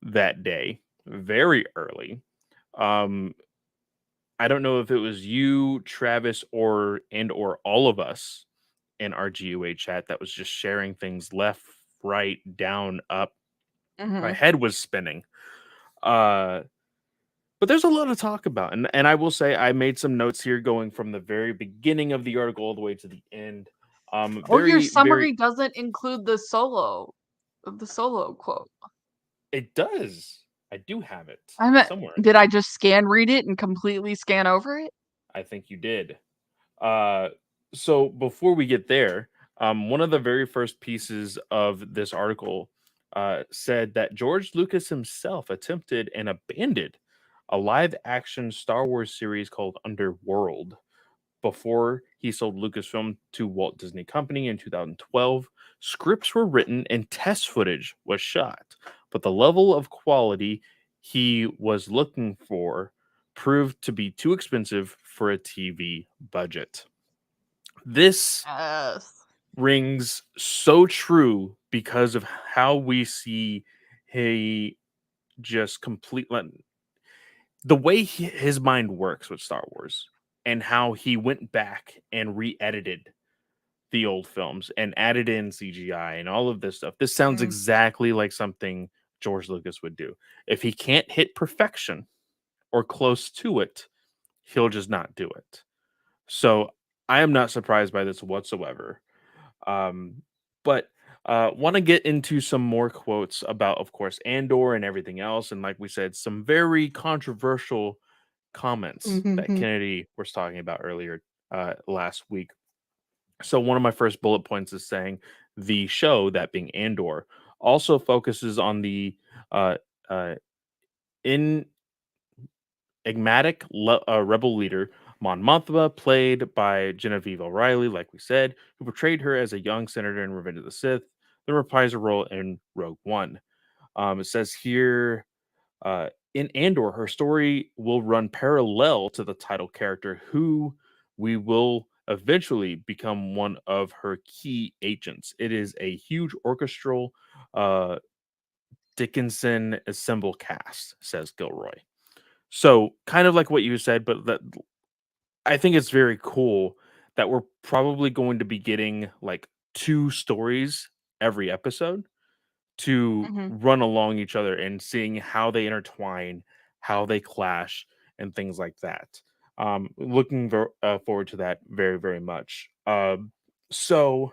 that day very early. Um I don't know if it was you, Travis, or all of us in our GUA chat that was just sharing things left, right, down, up. My Mhm. head was spinning. Uh, but there's a lot to talk about, and I will say I made some notes here going from the very beginning of the article all the way to the end. Oh, your Very, very. summary doesn't include the solo quote. It does. I do have it I meant, somewhere in did here. I just scan read it and completely scan over it? I think you did. Uh, so before we get there, one of the very first pieces of this article said that George Lucas himself attempted and abandoned a live action Star Wars series called Underworld before he sold Lucasfilm to Walt Disney Company in 2012. Scripts were written and test footage was shot, but the level of quality he was looking for proved to be too expensive for a TV budget. This Yes. rings so true because of how we see he just complete the way his mind works with Star Wars and how he went back and re-edited the old films and added in CGI and all of this stuff. This sounds Mm, exactly like something George Lucas would do. If he can't hit perfection or close to it, he'll just not do it. So I am not surprised by this whatsoever. Um, but want to get into some more quotes about, of course, Andor and everything else. And like we said, some very controversial comments that mhm, Kennedy was talking about earlier last week. So one of my first bullet points is saying the show, that being Andor, also focuses on the uh, uh, enigmatic rebel leader Mon Mothma, played by Genevieve O'Reilly, like we said, who portrayed her as a young senator in Revenge of the Sith, then reprised her role in Rogue One. It says here in Andor, her story will run parallel to the title character, who we will eventually become one of her key agents. It is a huge orchestral uh, Dickinson assemble cast, says Gilroy. So, kind of like what you said, but that I think it's very cool that we're probably going to be getting like two stories every episode to mhm. run along each other and seeing how they intertwine, how they clash, and things like that. Looking forward to that very, very much. So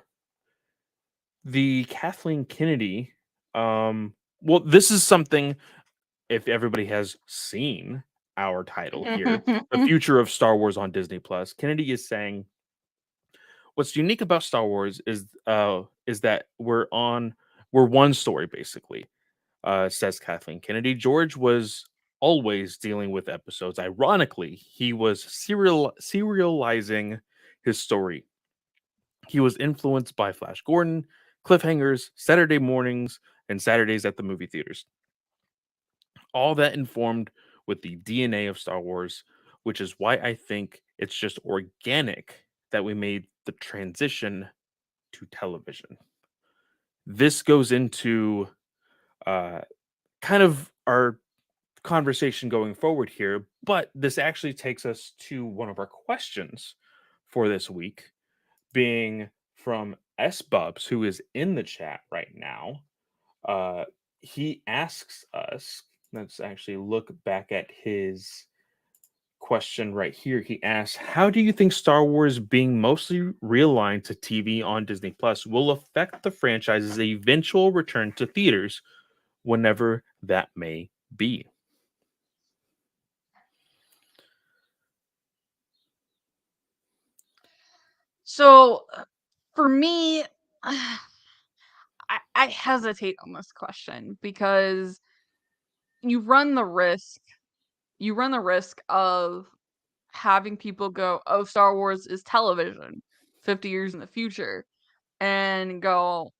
the Kathleen Kennedy, well, this is something, if everybody has seen our title here, the future of Star Wars on Disney Plus. Kennedy is saying what's unique about Star Wars is that we're one story basically, says Kathleen Kennedy. George was always dealing with episodes. Ironically, he was serializing his story. He was influenced by Flash Gordon, cliffhangers, Saturday mornings, and Saturdays at the movie theaters. All that informed with the DNA of Star Wars, which is why I think it's just organic that we made the transition to television. This goes into uh, kind of our conversation going forward here, but this actually takes us to one of our questions for this week, being from S Bubs, who is in the chat right now. Uh, he asks us, let's actually look back at his question right here. He asks, how do you think Star Wars being mostly realigned to TV on Disney Plus will affect the franchise's eventual return to theaters, whenever that may be? So for me, I hesitate on this question because you run the risk you run the risk of having people go, "Oh, Star Wars is television 50 years in the future," and go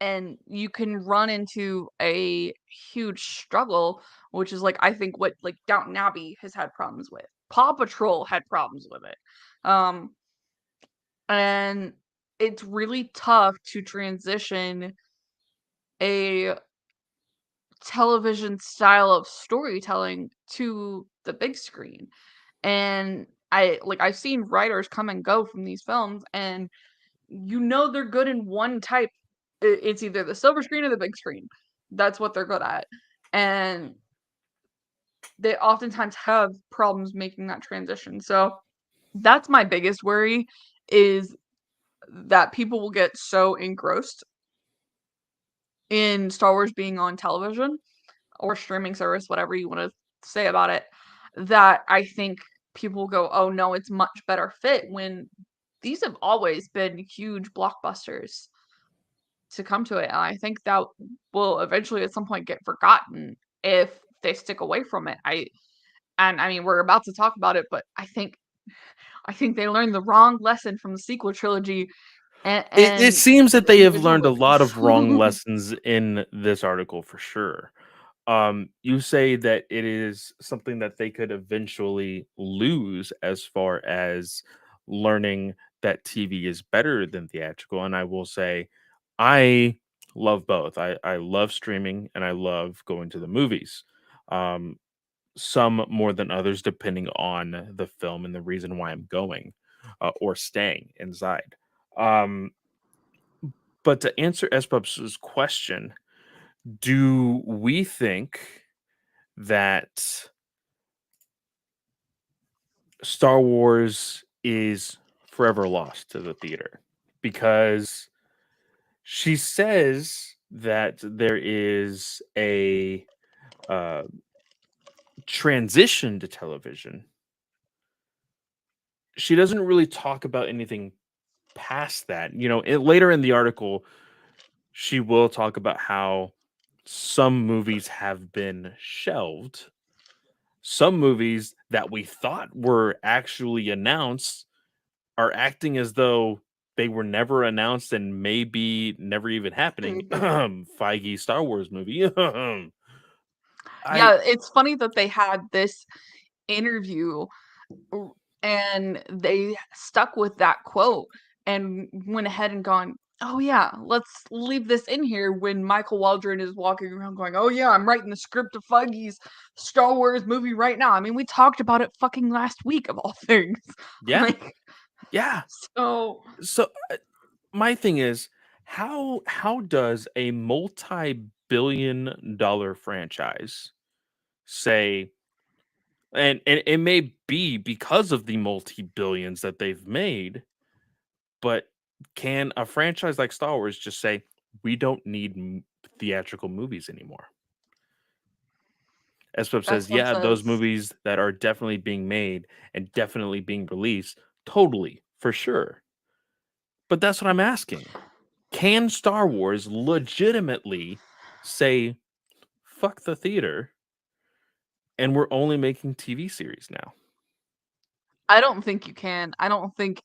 and you can run into a huge struggle, which is like I think what like Downton Abbey has had problems with. Paw Patrol had problems with it. Um and it's really tough to transition a television style of storytelling to the big screen. And I've seen writers come and go from these films, and they're good in one type. It's either the silver screen or the big screen. That's what they're good at. And they oftentimes have problems making that transition. So that's my biggest worry, is that people will get so engrossed in Star Wars being on television or streaming service, whatever you want to say about it, that I think people go, "Oh no, it's much better fit," when these have always been huge blockbusters to come to it. And I think that will eventually at some point get forgotten if they stick away from it. I mean, we're about to talk about it, but I think they learned the wrong lesson from the sequel trilogy, It and seems that they the have original learned a lot movies. of wrong lessons in this article for sure. You say that it is something that they could eventually lose as far as learning that TV is better than theatrical. And I will say, I love both. I love streaming and I love going to the movies. Um, some more than others, depending on the film and the reason why I'm going or staying inside. Um, but to answer Espub's question, do we think that Star Wars is forever lost to the theater? Because she says that there is a uh, transition to television. She doesn't really talk about anything past that. Later in the article, she will talk about how some movies have been shelved. Some movies that we thought were actually announced are acting as though they were never announced and maybe never even happening. Feige Star Wars movie. I Yeah, it's funny that they had this interview r- and they stuck with that quote and went ahead and gone, "Oh yeah, let's leave this in here," when Michael Waldron is walking around going, "Oh yeah, I'm writing the script of Feige's Star Wars movie right now." I mean, we talked about it fucking last week of all things. yeah, Like, yeah. so So my thing is, how does a multi-billion dollar franchise say, and it may be because of the multi-billions that they've made, but can a franchise like Star Wars just say, we don't need theatrical movies anymore? SPUB says, that's what yeah, those says. movies that are definitely being made and definitely being released, totally, for sure. But that's what I'm asking. Can Star Wars legitimately say, fuck the theater? and we're only making TV series now. I don't think you can. I don't think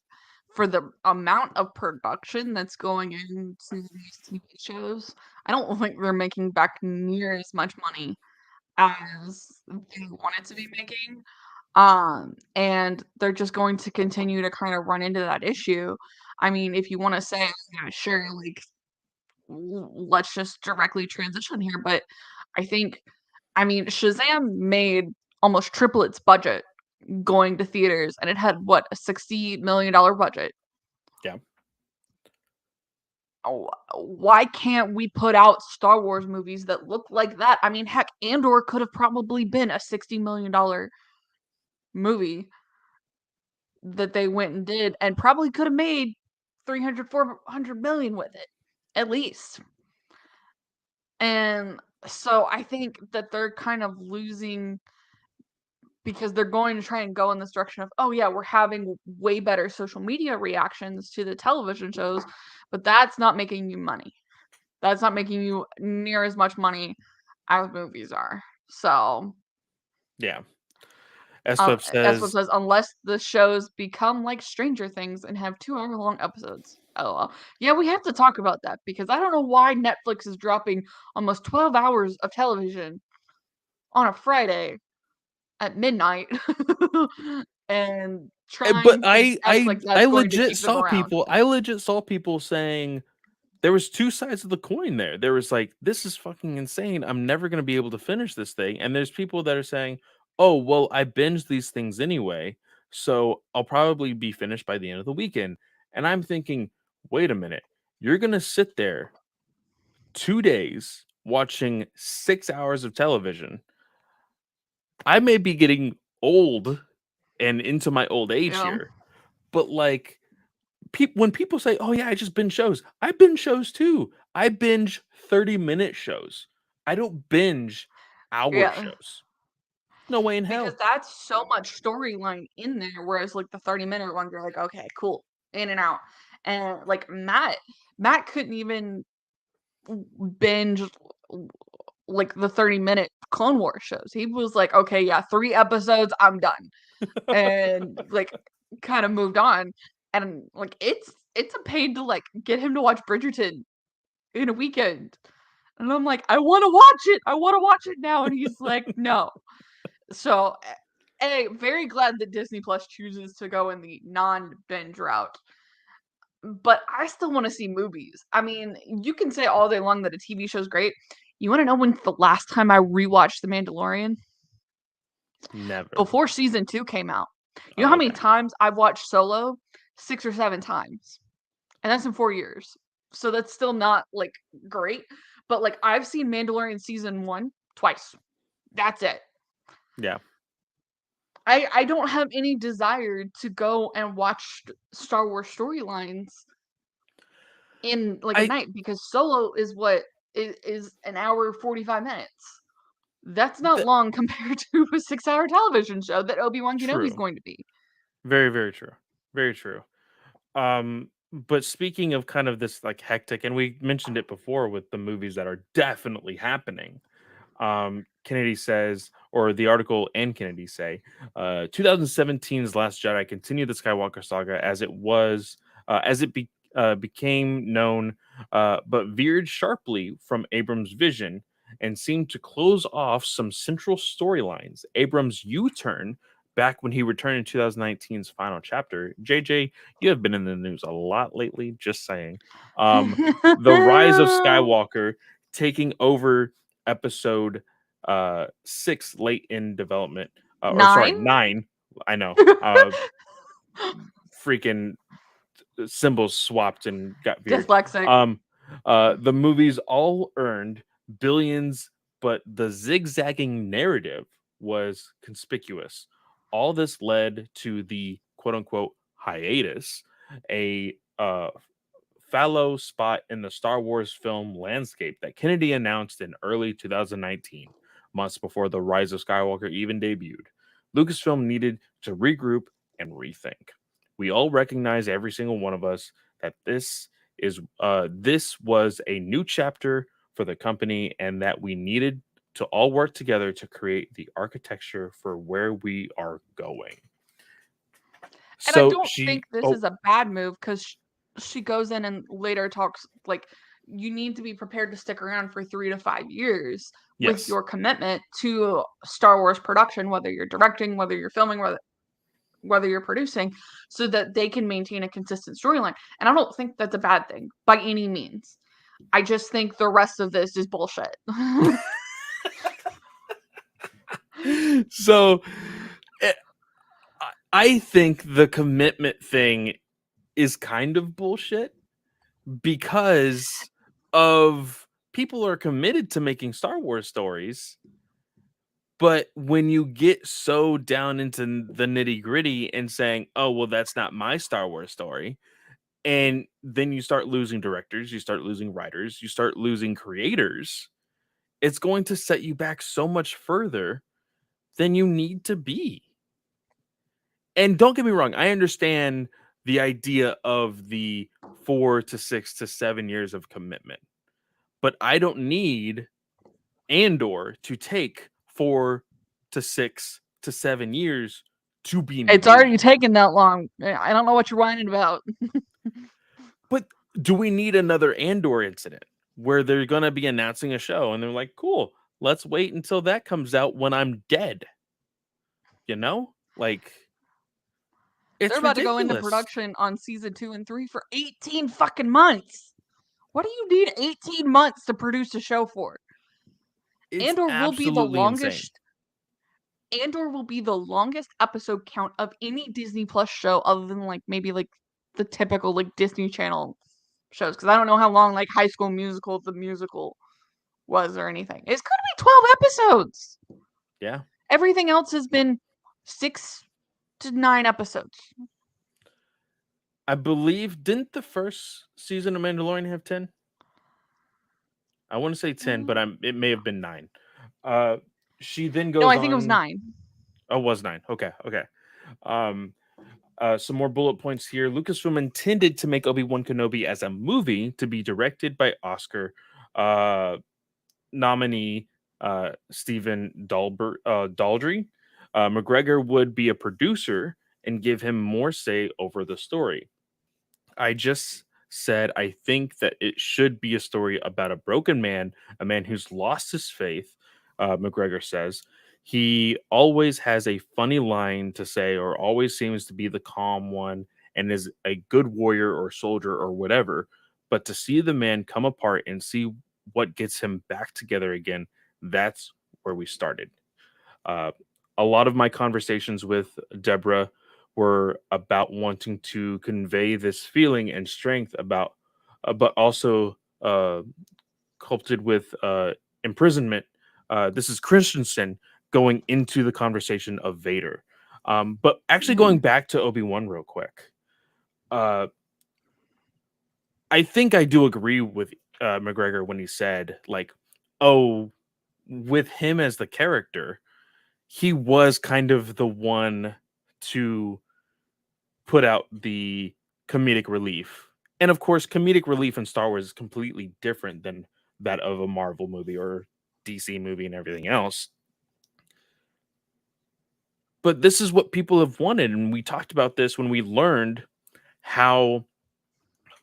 for the amount of production that's going into these TV shows, I don't think they're making back near as much money as they wanted to be making. And they're just going to continue to kind of run into that issue. I mean, if you want to say, yeah, sure, like let's just directly transition here, but I think, I mean, Shazam made almost triple its budget going to theaters, and it had what, a $60 million budget. Yeah. Oh, why can't we put out Star Wars movies that look like that? I mean, heck, Andor could have probably been a $60 million movie that they went and did, and probably could have made 300, 400 million with it, at least. And so I think that they're kind of losing because they're going to try and go in this direction of, oh yeah, we're having way better social media reactions to the television shows, but that's not making you money. That's not making you near as much money as movies are. So Yeah. SWeb S1 says, says unless the shows become like Stranger Things and have 2 hour long episodes. LOL. Yeah, we have to talk about that because I don't know why Netflix is dropping almost 12 hours of television on a Friday at midnight and but trying to I act I like I that's going to legit keep them saw around. people. I legit saw people saying there was two sides of the coin there. There was like, this is fucking insane. I'm never going to be able to finish this thing. And there's people that are saying, oh, well, I binged these things anyway, so I'll probably be finished by the end of the weekend. And I'm thinking, wait a minute. You're going to sit there 2 days watching 6 hours of television. I may be getting old and into my old age Yeah. here, but like, when people say, "Oh yeah, I just binge shows," I binge shows too. I binge 30-minute shows. I don't binge hour Yeah. shows. No way in Because hell. that's so much storyline in there. Whereas like the 30-minute ones are like, okay, cool, in and out. And like Matt couldn't even binge like the 30-minute Clone Wars shows. He was like, okay, yeah, 3 episodes, I'm done. And like kind of moved on. And like it's a pain to like get him to watch Bridgerton in a weekend. And I'm like, I want to watch it. I want to watch it now. And he's like, no. So, very glad that Disney Plus chooses to go in the non-binge route. But I still want to see movies. I mean, you can say all day long that a TV show's great. You want to know when's the last time I rewatched The Mandalorian? Never. Before season 2 came out. You know Oh, how many okay. times I've watched Solo? 6 or 7 times. And that's in 4 years. So that's still not like great. But like I've seen Mandalorian season 1 twice. That's it. Yeah. I don't have any desire to go and watch Star Wars storylines in like a I night because Solo is what is an hour 45 minutes. That's not th- long compared to a 6 hour television show that Obi-Wan Kenobi is true. going to be. Very, very true. Very true. But speaking of kind of this like hectic, and we mentioned it before with the movies that are definitely happening. Kennedy says, or the article and Kennedy say, 2017's Last Jedi continued the Skywalker saga as it became known, but veered sharply from Abrams' vision and seemed to close off some central storylines. Abrams' U-turn back when he returned in 2019's final chapter. JJ, you have been in the news a lot lately, just saying. The Rise of Skywalker taking over episode 6 late in development, or sorry, 9? 9. I know. Freaking symbols swapped and got veered. Dyslexic. The movies all earned billions, but the zigzagging narrative was conspicuous. All this led to the quote unquote hiatus, a fallow spot in the Star Wars film landscape that Kennedy announced in early 2019, months before The Rise of Skywalker even debuted. Lucasfilm needed to regroup and rethink. We all recognize, every single one of us, that this was a new chapter for the company and that we needed to all work together to create the architecture for where we are going. And I So don't she, think this oh, is a bad move because she goes in and later talks like you need to be prepared to stick around for 3 to 5 years with yes. your commitment to Star Wars production, whether you're directing, whether you're filming, whether you're producing, so that they can maintain a consistent storyline. And I don't think that's a bad thing by any means. I just think the rest of this is bullshit. So eh, I think the commitment thing is kind of bullshit because of people are committed to making Star Wars stories. But when you get so down into the nitty gritty and saying, oh, well, that's not my Star Wars story. And then you start losing directors, you start losing writers, you start losing creators. It's going to set you back so much further than you need to be. And don't get me wrong, I understand the idea of the 4 to 6 to 7 years of commitment, but I don't need Andor to take 4 to 6 to 7 years to be It's made. already taken that long. I don't know what you're whining about. But do we need another Andor incident where they're going to be announcing a show and they're like, cool, let's wait until that comes out when I'm dead? You know? Like, They're it's about to go into ridiculous. production on season 2 and 3 for 18 fucking months. What do you need 18 months to produce a show for? It's Andor will be the absolutely insane. longest. Andor will be the longest episode count of any Disney Plus show, other than like maybe like the typical like Disney Channel shows. Because I don't know how long like High School Musical the musical was or anything. It's gonna be 12 episodes. Yeah. Everything else has been 6 to 9 episodes. I believe, didn't the first season of Mandalorian have 10? I want to say 10, but it may have been 9. Uh, she then No, goes I think it was on. 9. Oh, it was 9. Okay. Okay. Um, some more bullet points here. Lucasfilm intended to make Obi-Wan Kenobi as a movie to be directed by Oscar uh, nominee Stephen Daldry. McGregor would be a producer and give him more say over the story. I just said I think that it should be a story about a broken man, a man who's lost his faith. McGregor says he always has a funny line to say, or always seems to be the calm one, and is a good warrior or soldier or whatever. But to see the man come apart and see what gets him back together again, that's where we started. Uh, a lot of my conversations with Deborah were about wanting to convey this feeling and strength about, but also sculpted with imprisonment. This is Christensen going into the conversation of Vader. But actually, Mm-hmm. going back to Obi-Wan real quick, uh, I think I do agree with McGregor when he said, like, oh, with him as the character, he was kind of the one to put out the comedic relief. And of course, comedic relief in Star Wars is completely different than that of a Marvel movie or DC movie and everything else. But this is what people have wanted. And we talked about this when we learned how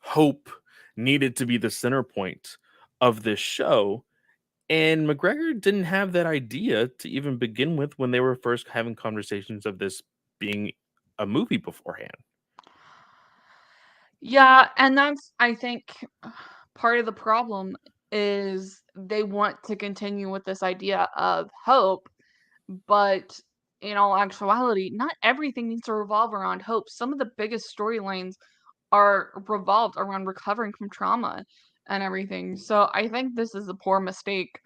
hope needed to be the center point of this show. And McGregor didn't have that idea to even begin with when they were first having conversations of this being a movie beforehand. Yeah, and that's I think part of the problem is they want to continue with this idea of hope, but in all actuality, not everything needs to revolve around hope. Some of the biggest storylines are revolved around recovering from trauma and everything. So I think this is a poor mistake.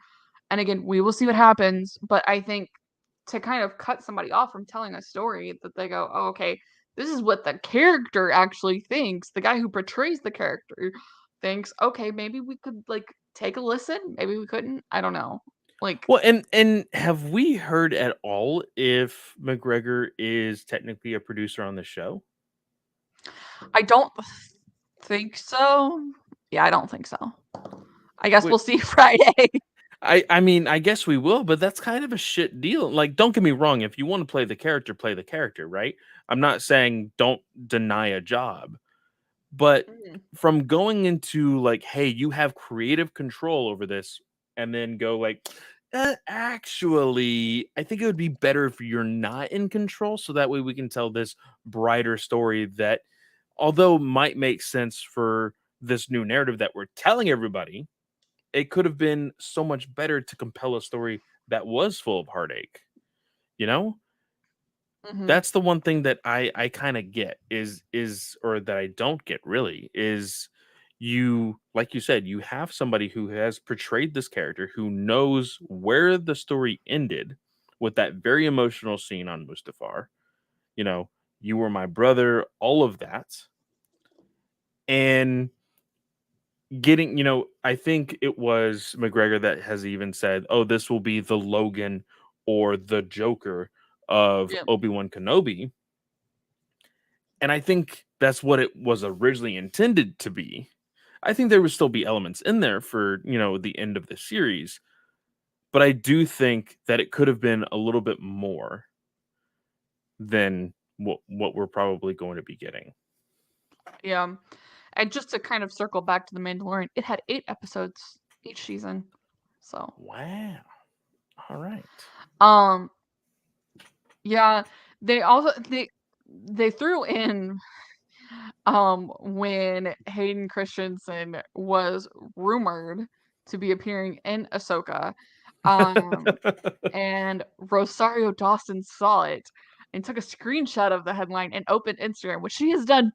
And again, we will see what happens, but I think to kind of cut somebody off from telling a story that they go, "Oh, okay, this is what the character actually thinks." The guy who portrays the character thinks, "Okay, maybe we could like take a listen. Maybe we couldn't. I don't know." Like Well, and have we heard at all if McGregor is technically a producer on the show? I don't think so. Yeah, I don't think so. I guess we'll Which see Friday. I mean, I guess we will, but that's kind of a shit deal. Like, don't get me wrong, if you want to play the character, right? I'm not saying don't deny a job, but Mhm. from going into like, hey, you have creative control over this, and then go like, actually, I think it would be better if you're not in control, so that way we can tell this brighter story that, although might make sense for this new narrative that we're telling everybody, it could have been so much better to compel a story that was full of heartache. You know, Mhm. that's the one thing that I kind of get is or that I don't get really is, you, like you said, you have somebody who has portrayed this character who knows where the story ended with that very emotional scene on Mustafar. You know, you were my brother, all of that, and getting, I think it was McGregor that has even said, "Oh, this will be the Logan or the Joker of Yeah. Obi-Wan Kenobi." And I think that's what it was originally intended to be. I think there would still be elements in there for, the end of the series, but I do think that it could have been a little bit more than what we're probably going to be getting. Yeah. And just to kind of circle back to The Mandalorian, it had 8 episodes each season. So, Wow. All right. um, yeah, they also they threw in when Hayden Christensen was rumored to be appearing in Ahsoka, um, and Rosario Dawson saw it and took a screenshot of the headline and opened Instagram, which she has done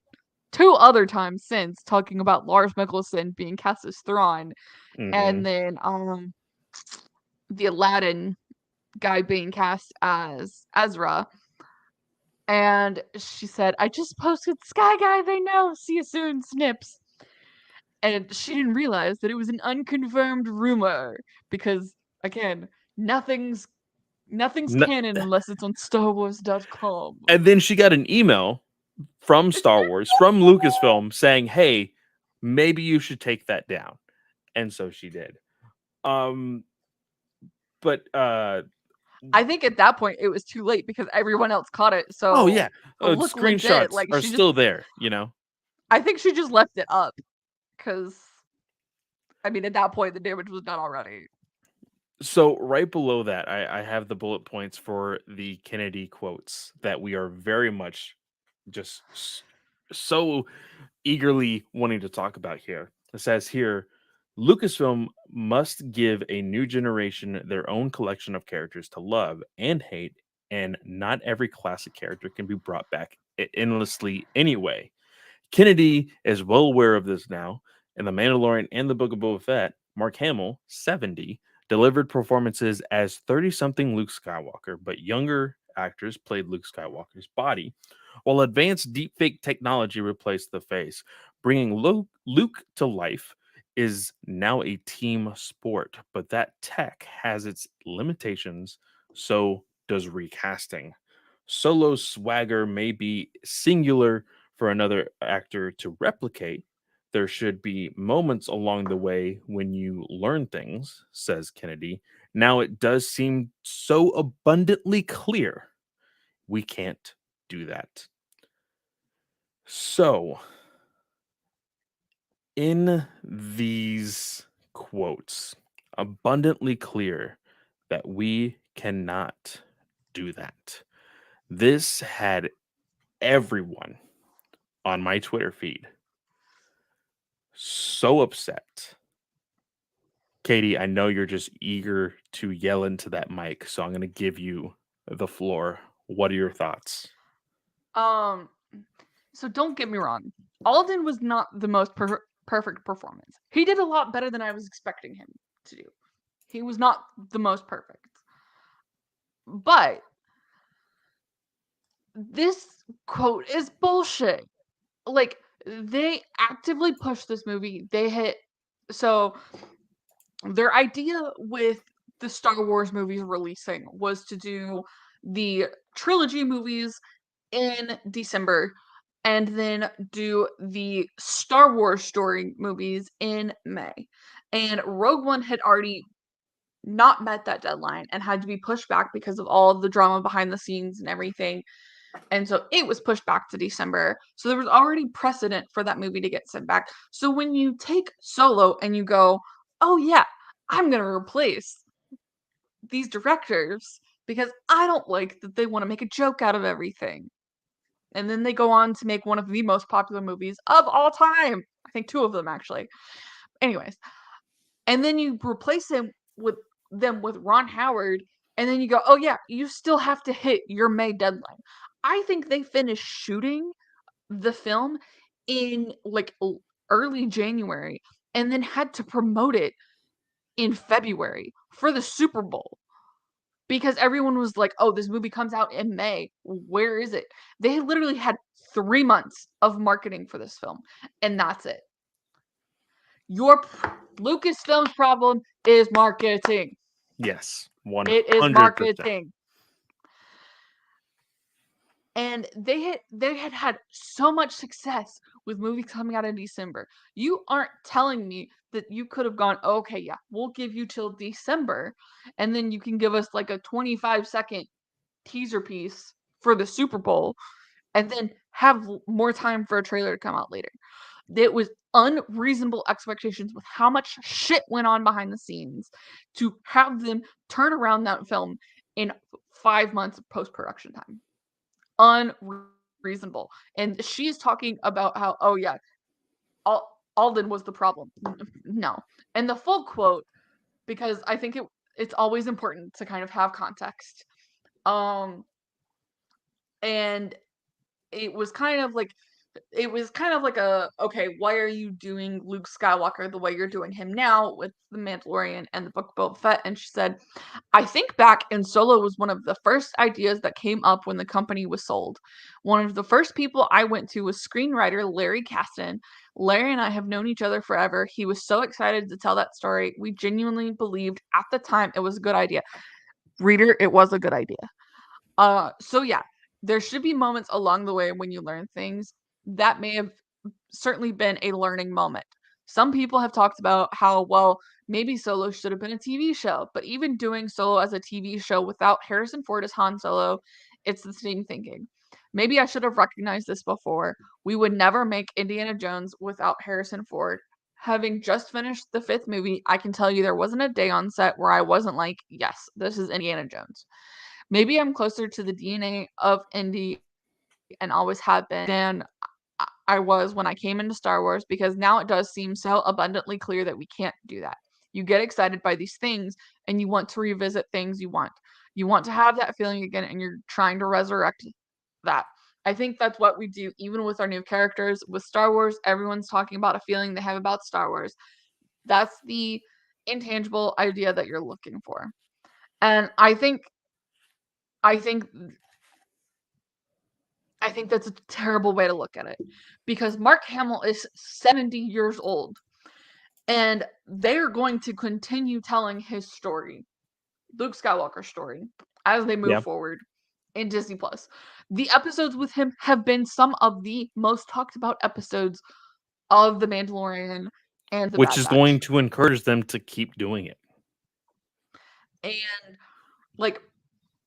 2 other times since, talking about Lars Mikkelsen being cast as Thrawn, Hmm. and then the Aladdin guy being cast as Ezra. And she said, "I just posted Sky Guy, they know. See you soon, Snips." And she didn't realize that it was an unconfirmed rumor because, again, nothing's canon unless it's on StarWars.com. And then she got an email from Isn't Star Wars, from Lucasfilm, saying, "Hey, maybe you should take that down." And so she did. Um, but I think at that point it was too late because everyone else caught it. oh So yeah, it looked legit. screenshots Like are she just, still there. I think she just left it up because, I mean, at that point the damage was done already. So right below that, I have the bullet points for the Kennedy quotes that we are very much just so eagerly wanting to talk about here. It says here, Lucasfilm must give a new generation their own collection of characters to love and hate, and not every classic character can be brought back endlessly anyway. Kennedy is well aware of this now. In The Mandalorian and The Book of Boba Fett, Mark Hamill, 70, delivered performances as 30 something Luke Skywalker, but younger actors played Luke Skywalker's body, while advanced deepfake technology replaced the face. Bringing Luke to life is now a team sport, but that tech has its limitations, so does recasting. Solo's swagger may be singular for another actor to replicate. There should be moments along the way when you learn things, says Kennedy. Now it does seem so abundantly clear we can't do that. So, in these quotes, abundantly clear that we cannot do that. This had everyone on my Twitter feed so upset. Katie, I know you're just eager to yell into that mic, so I'm going to give you the floor. What are your thoughts? Um, so don't get me wrong, Alden was not the most perfect performance. He did a lot better than I was expecting him to do. He was not the most perfect, but this quote is bullshit. Like, they actively pushed this movie. They hit, so their idea with the Star Wars movies releasing was to do the trilogy movies in December and then do the Star Wars story movies in May. And Rogue One had already not met that deadline and had to be pushed back because of all the drama behind the scenes and everything. And so it was pushed back to December. So there was already precedent for that movie to get sent back. So when you take Solo and you go, oh yeah, I'm going to replace these directors because I don't like that they want to make a joke out of everything. And then they go on to make one of the most popular movies of all time. I think two of them actually. Anyways, and then you replace them with Ron Howard, and then you go, oh yeah, you still have to hit your May deadline. I think they finished shooting the film in like early January and then had to promote it in February for the Super Bowl because everyone was like, oh, this movie comes out in May. Where is it? They literally had 3 months of marketing for this film, and that's it. Your Lucasfilm's problem is marketing. Yes, It is 100%. marketing. And they had so much success with movies coming out in December. You aren't telling me that you could have gone, okay, yeah, we'll give you till December, and then you can give us like a 25-second teaser piece for the Super Bowl, and then have more time for a trailer to come out later. It was unreasonable expectations with how much shit went on behind the scenes to have them turn around that film in 5 months of post-production time. Unreasonable. And she's talking about how, oh yeah, Alden was the problem. No. And the full quote, because I think it's always important to kind of have context. And it was kind of like a, okay, why are you doing Luke Skywalker the way you're doing him now with The Mandalorian and the Book of Boba Fett? And she said, I think back, and Solo was one of the first ideas that came up when the company was sold. One of the first people I went to was screenwriter Larry Kasdan. Larry and I have known each other forever. He was so excited to tell that story. We genuinely believed at the time it was a good idea. Reader, it was a good idea. So yeah, there should be moments along the way when you learn things. That may have certainly been a learning moment. Some people have talked about how, well, maybe Solo should have been a TV show, but even doing Solo as a TV show without Harrison Ford as Han Solo, it's the same thinking. Maybe I should have recognized this before. We would never make Indiana Jones without Harrison Ford. Having just finished the 5th movie, I can tell you there wasn't a day on set where I wasn't like, yes, this is Indiana Jones. Maybe I'm closer to the DNA of Indy and always have been than I was when I came into Star Wars, because now it does seem so abundantly clear that we can't do that. You get excited by these things and you want to revisit things you want. You want to have that feeling again and you're trying to resurrect that. I think that's what we do even with our new characters. With Star Wars, everyone's talking about a feeling they have about Star Wars. That's the intangible idea that you're looking for. And I think that's a terrible way to look at it, because Mark Hamill is 70 years old and they're going to continue telling his story, Luke Skywalker's story, as they move forward in Disney Plus. The episodes with him have been some of the most talked about episodes of The Mandalorian and The Which Bad is Batch. going to encourage them to keep doing it. And like,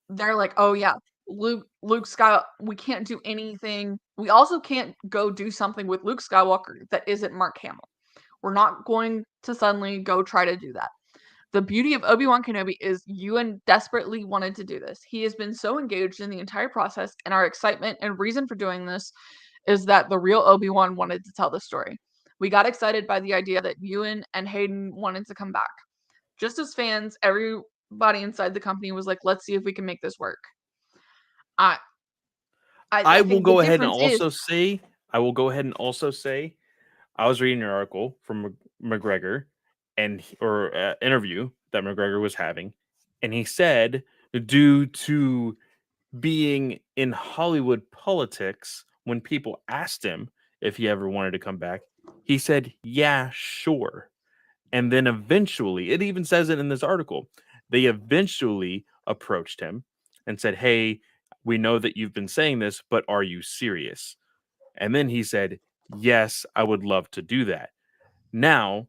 they're like, oh yeah, Luke Skywalker, we can't do anything. We also can't go do something with Luke Skywalker that isn't Mark Hamill. We're not going to suddenly go try to do that. The beauty of Obi-Wan Kenobi is Ewan desperately wanted to do this. He has been so engaged in the entire process, and our excitement and reason for doing this is that the real Obi-Wan wanted to tell the story. We got excited by the idea that Ewan and Hayden wanted to come back. Just as fans, everybody inside the company was like, let's see if we can make this work. I will think the go ahead and difference is, also say, I was reading an article from McGregor or interview that McGregor was having, and he said, due to being in Hollywood politics, when people asked him if he ever wanted to come back, he said, yeah, sure. And then eventually, it even says it in this article, they eventually approached him and said, hey, we know that you've been saying this, but are you serious? And then he said, yes, I would love to do that. Now,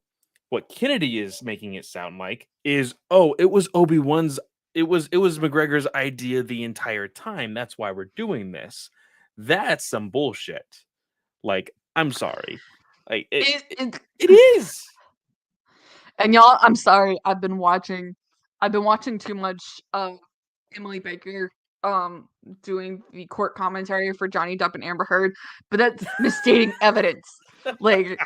What Kennedy is making it sound like is, oh, it was Obi-Wan's, it was McGregor's idea the entire time. That's why we're doing this. That's some bullshit. Like, I'm sorry. Like it is. And y'all, I'm sorry. I've been watching too much of Emily Baker doing the court commentary for Johnny Depp and Amber Heard, but that's misstating evidence. Like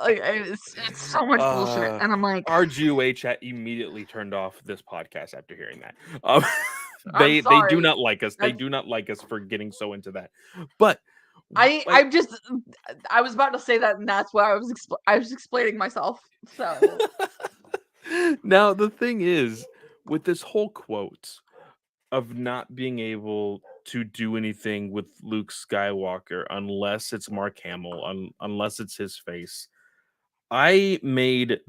it's so much bullshit, uh and I'm like, our GOA chat immediately turned off this podcast after hearing that. Um, I'm they do sorry. not like us. They That's do not like us for getting so into that. But I like I'm just I was about to say that, and that's why I was explaining myself. So now the thing is, with this whole quote of not being able to do anything with Luke Skywalker unless it's Mark Hamill, unless it's his face. I made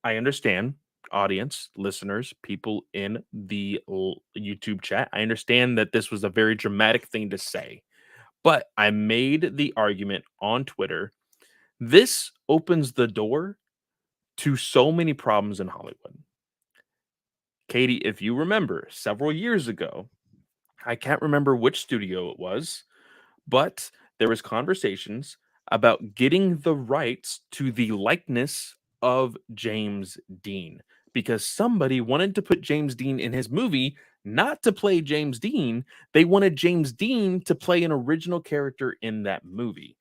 I understand, audience, listeners, people in the YouTube chat. I understand that this was a very dramatic thing to say, but I made the argument on Twitter. This opens the door to so many problems in Hollywood. Katie, if you remember several years ago, I can't remember which studio it was, but there was conversations about getting the rights to the likeness of James Dean because somebody wanted to put James Dean in his movie, not to play James Dean. They wanted James Dean to play an original character in that movie.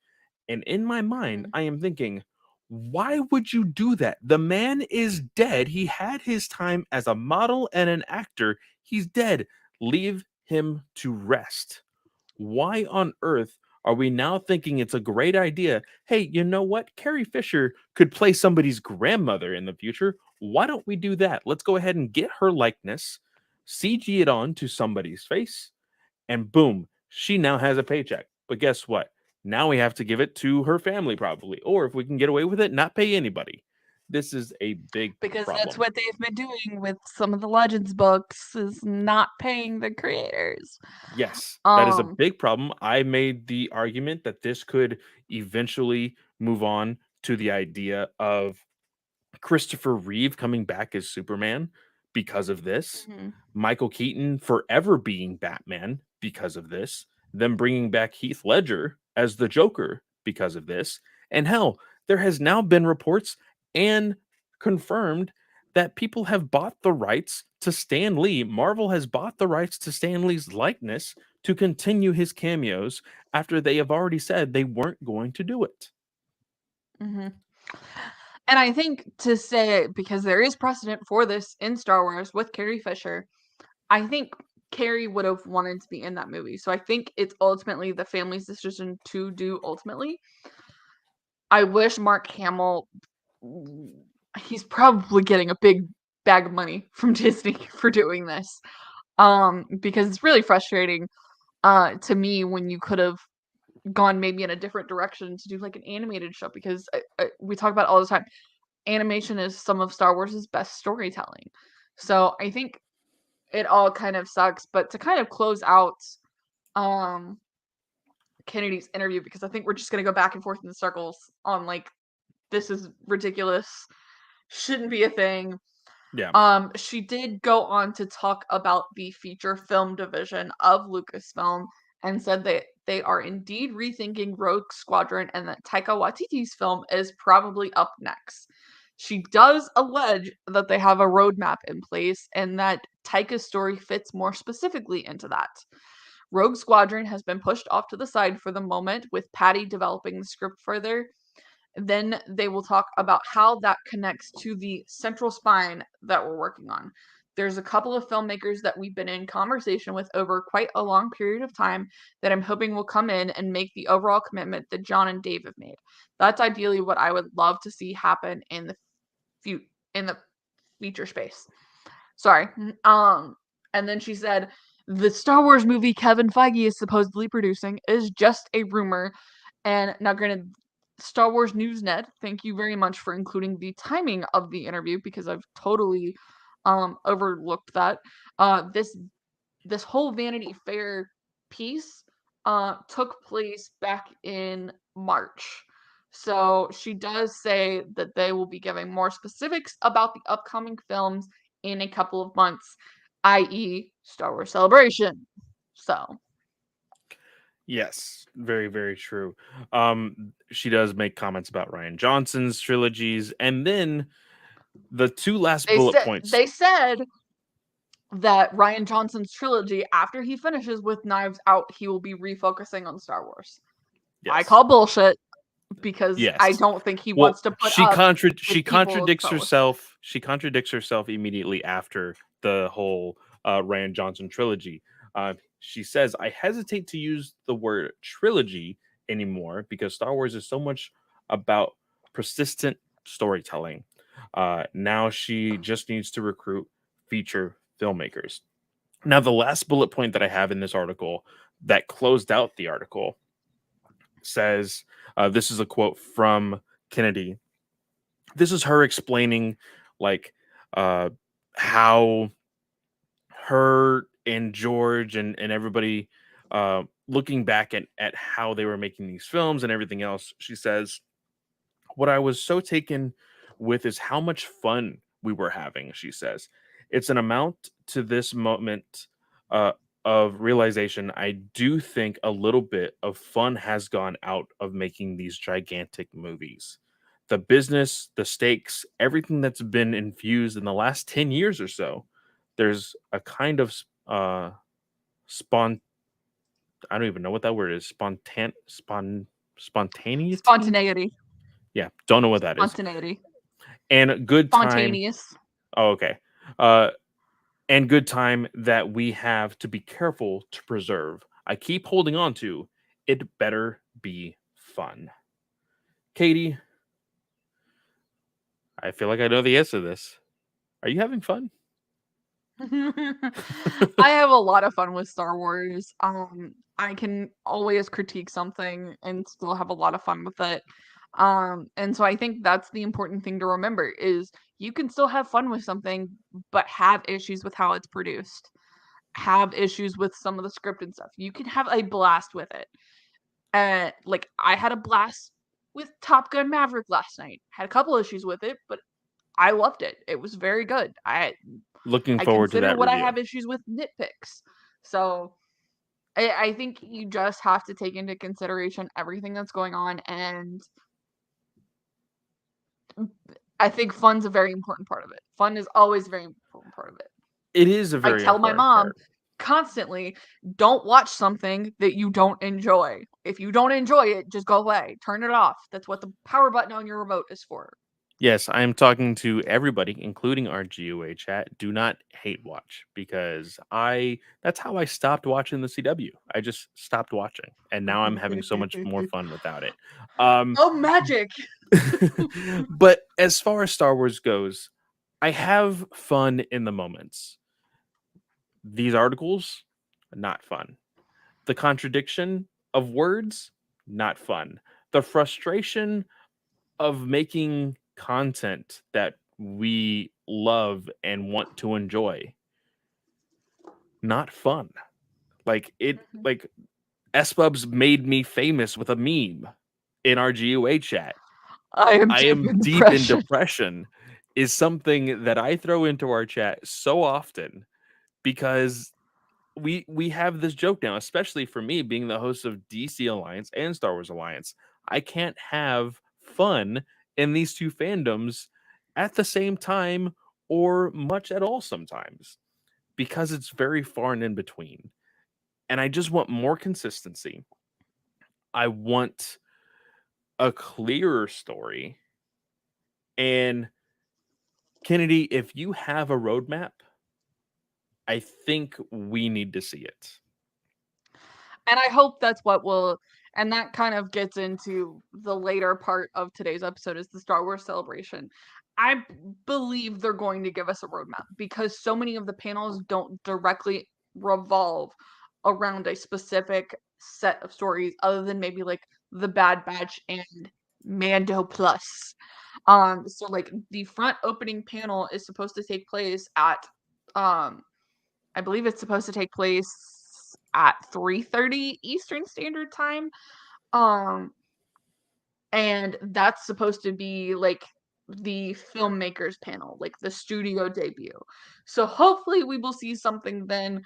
And in my mind, mhm. I am thinking, why would you do that? The man is dead. He had his time as a model and an actor. He's dead. Leave him to rest. Why on earth are we now thinking it's a great idea? Hey, you know what? Carrie Fisher could play somebody's grandmother in the future. Why don't we do that? Let's go ahead and get her likeness, CG it on to somebody's face, and boom, she now has a paycheck. But guess what? Now we have to give it to her family, probably. Or if we can get away with it, not pay anybody. This is a big Because that's problem. what they've been doing with some of the Legends books is not paying the creators. Yes, that is a Um, big problem. I made the argument that this could eventually move on to the idea of Christopher Reeve coming back as Superman because of this. mhm, Michael Keaton forever being Batman because of this. Them bringing back Heath Ledger as the Joker because of this. And hell, there has now been reports and confirmed that people have bought the rights to Stan Lee. Marvel has bought the rights to Stan Lee's likeness to continue his cameos after they have already said they weren't going to do it. mhm. And I think to say, because there is precedent for this in Star Wars with Carrie Fisher, I think Carrie would have wanted to be in that movie. So I think it's ultimately the family's decision to do ultimately. I wish Mark Hamill, he's probably getting a big bag of money from Disney for doing this. Because it's really frustrating to me when you could have gone maybe in a different direction to do like an animated show, because we talk about it all the time. Animation is some of Star Wars' best storytelling. So I think it all kind of sucks. But to kind of close out um Kennedy's interview, because I think we're just gonna go back and forth in the circles on like, this is ridiculous, shouldn't be a thing. Yeah. She did go on to talk about the feature film division of Lucasfilm and said that they are indeed rethinking Rogue Squadron and that Taika Waititi's film is probably up next. She does allege that they have a roadmap in place and that Taika's story fits more specifically into that. Rogue Squadron has been pushed off to the side for the moment, with Patty developing the script further. Then they will talk about how that connects to the central spine that we're working on. There's a couple of filmmakers that we've been in conversation with over quite a long period of time that I'm hoping will come in and make the overall commitment that John and Dave have made. That's ideally what I would love to see happen in the in the feature space. Sorry. And then she said the Star Wars movie Kevin Feige is supposedly producing is just a rumor. And now, granted, Star Wars Newsnet, thank you very much for including the timing of the interview, because I've totally overlooked that. This whole Vanity Fair piece took place back in March. So she does say that they will be giving more specifics about the upcoming films in a couple of months, i.e., Star Wars Celebration. So Yes, very, very true. She does make comments about Ryan Johnson's trilogies, and then the two last bullet points. they said that Ryan Johnson's trilogy, after he finishes with Knives Out, he will be refocusing on Star Wars. I Yes, call bullshit because I yes. don't think he Well, wants to put up she with people of contradicts Star Wars. herself. She contradicts herself immediately after the whole Ryan Johnson trilogy. She says, "I hesitate to use the word trilogy anymore because Star Wars is so much about persistent storytelling. Now she just needs to recruit feature filmmakers." Now, the last bullet point that I have in this article that closed out the article says, this is a quote from Kennedy. This is her explaining, like, uh, how her and George and everybody, looking back at how they were making these films and everything else. She says, "What I was so taken with is how much fun we were having," she says. "It's an amount to this moment uh, of realization. I do think a little bit of fun has gone out of making these gigantic movies. The business, the stakes, everything that's been infused in the last 10 years or so, there's a kind of spon I don't even know what that word is. Spontaneity? Spontaneity. Yeah, don't know what that is. Spontaneity. And good time. Spontaneous. Oh, okay. Uh, and good time that we have to be careful to preserve. I keep holding on to it. Better be fun." Katie, I feel like I know the answer to this. Are you having fun? I have a lot of fun with Star Wars. I can always critique something and still have a lot of fun with it. And so I think that's the important thing to remember is you can still have fun with something, but have issues with how it's produced. Have issues with some of the script and stuff. You can have a blast with it. Like I had a blast with Top Gun Maverick last night. Had a couple issues with it, but I loved it. It was very good. Looking I forward to consider that what I review. have issues with nitpicks. So I think you just have to take into consideration everything that's going on, and I think fun's a very important part of it. Fun is always a very important part of it. It is a I very tell my important mom part. constantly, don't watch something that you don't enjoy. If you don't enjoy it, just go away. Turn it off. That's what the power button on your remote is for. Yes, I am talking to everybody, including our GOA chat. Do not hate watch because that's how I stopped watching the CW. I just stopped watching, and now I'm having so much more fun without it. Um, Oh, magic. but as far as Star Wars goes, I have fun in the moments. These articles, not fun. The contradiction of words, not fun. The frustration of making content that we love and want to enjoy, not fun. Like SBubs made me famous with a meme in our GUA chat. I am I deep am in deep in depression. depression is something that I throw into our chat so often because we have this joke now, especially for me being the host of DC Alliance and Star Wars Alliance. I can't have fun in these two fandoms at the same time or much at all sometimes because it's very far and in between. And I just want more consistency. I want a clearer story. And Kennedy, if you have a roadmap, I think we need to see it. And I hope that's what will, and that kind of gets into the later part of today's episode is the Star Wars celebration. I believe they're going to give us a roadmap because so many of the panels don't directly revolve around a specific set of stories other than maybe like the Bad Batch and Mando Plus. So like the front opening panel is supposed to take place at um I believe it's supposed to take place at 3:30 Eastern Standard Time. Um and that's supposed to be like the filmmakers panel, like the studio debut. So hopefully we will see something then.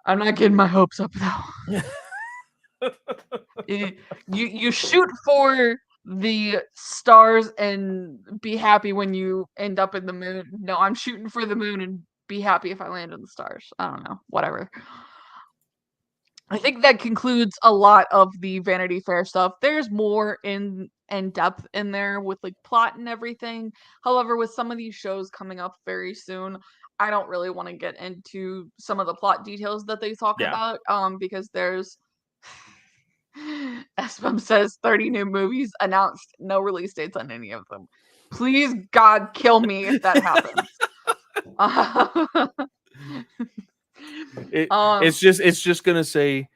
I'm not getting my hopes up though. You shoot for the stars and be happy when you end up in the moon. No, I'm shooting for the moon and be happy if I land in the stars. I don't know, whatever. I think that concludes a lot of the Vanity Fair stuff. There's more in depth in there with like plot and everything. However, with some of these shows coming up very soon, I don't really want to get into some of the plot details that they talk Yeah. about because there's SBM says 30 new movies announced, no release dates on any of them. Please God kill me if that happens. It's just gonna say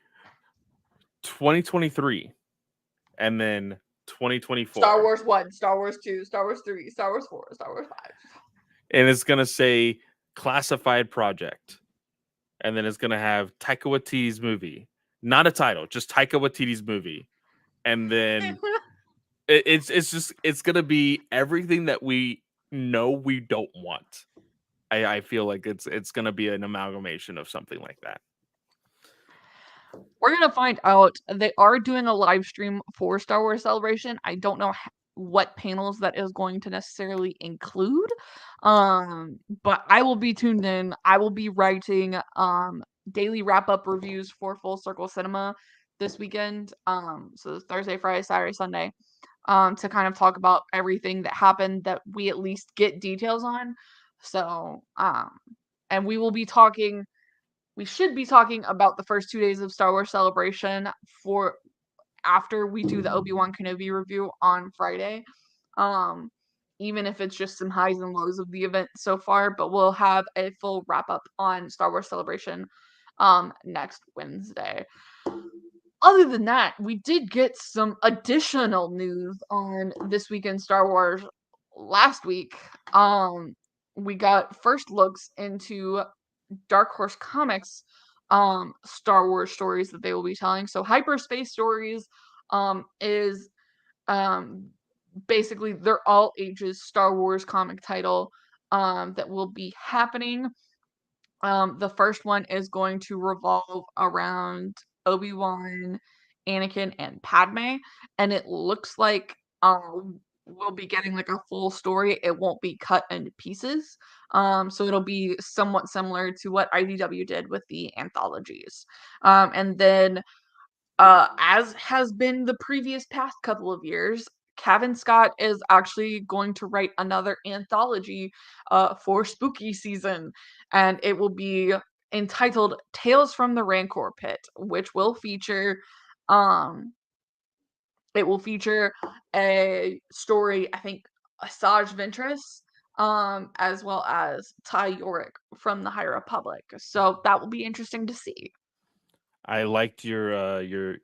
2023 and then 2024. Star Wars 1, Star Wars 2, Star Wars 3, Star Wars 4, Star Wars 5. And it's gonna say classified project. And then it's gonna have Taika Waititi's movie. Not a title, just Taika Waititi's movie. And then it's gonna be everything that we know we don't want. I feel like it's gonna be an amalgamation of something like that. We're gonna find out. They are doing a live stream for Star Wars Celebration. I don't know what panels that is going to necessarily include, but I will be tuned in. I will be writing daily wrap up reviews for Full Circle Cinema this weekend. So Thursday, Friday, Saturday, Sunday, to kind of talk about everything that happened that we at least get details on. So, and we will be talking. We should be talking about the first 2 days of Star Wars Celebration for after we do the Obi-Wan Kenobi review on Friday. Um, even if it's just some highs and lows of the event so far, but we'll have a full wrap up on Star Wars Celebration next Wednesday. Other than that, we did get some additional news on this weekend Star Wars last week. We got first looks into Dark Horse Comics Star Wars stories that they will be telling. So Hyperspace Stories is basically they're all ages Star Wars comic title that will be happening. The first one is going to revolve around Obi-Wan, Anakin, and Padme, and it looks like we'll be getting like a full story. It won't be cut into pieces. So it'll be somewhat similar to what IDW did with the anthologies. And then as has been the previous past couple of years, Kevin Scott is actually going to write another anthology for spooky season, and it will be entitled Tales from the Rancor Pit, which will feature um it will feature a story, I think, Asajj Ventress, as well as Ty Yorick from the High Republic. So that will be interesting to see. I liked your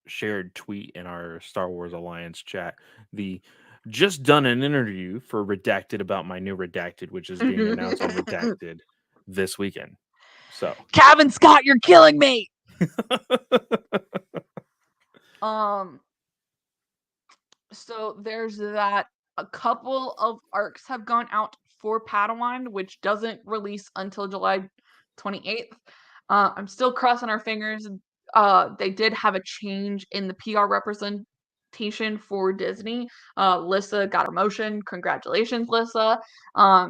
shared tweet in our Star Wars Alliance chat. The just done an interview for Redacted about my new Redacted, which is being announced on Redacted this weekend. So Kevin Scott, you're killing me. So there's that. A couple of arcs have gone out for Padawan, which doesn't release until July 28th. I'm still crossing our fingers. They did have a change in the PR representation for Disney. Lissa got her motion. Congratulations, Lissa.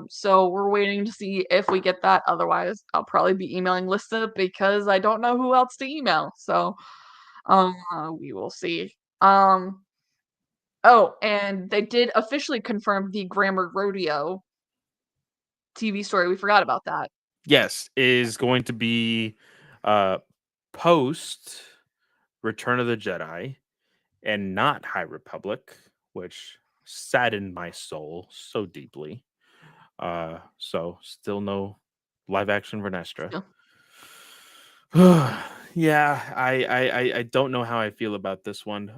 So we're waiting to see if we get that. Otherwise, I'll probably be emailing Lissa because I don't know who else to email. So we will see. Oh, and they did officially confirm the Grammar Rodeo TV story. We forgot about that. yes, is going to be post Return of the Jedi and not High Republic, which saddened my soul so deeply. So still no live action Vernestra. Yeah, I don't know how I feel about this one.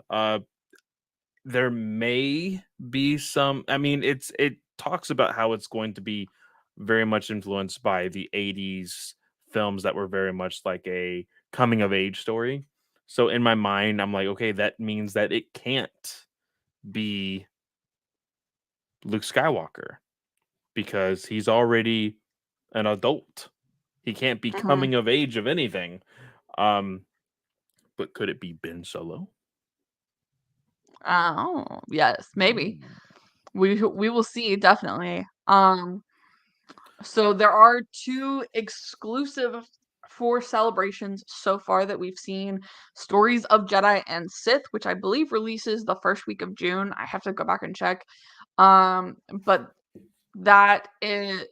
There may be some. I mean, it talks about how it's going to be very much influenced by the '80s films that were very much like a coming of age story. So in my mind, I'm like, okay, that means that it can't be Luke Skywalker because he's already an adult. He can't be Mhm. coming of age of anything. Um, but could it be Ben Solo? Oh, yes, maybe. Ooh. We will see, definitely. So there are two exclusive for celebrations so far that we've seen. Stories of Jedi and Sith, which I believe releases the first week of June. I have to go back and check. But that is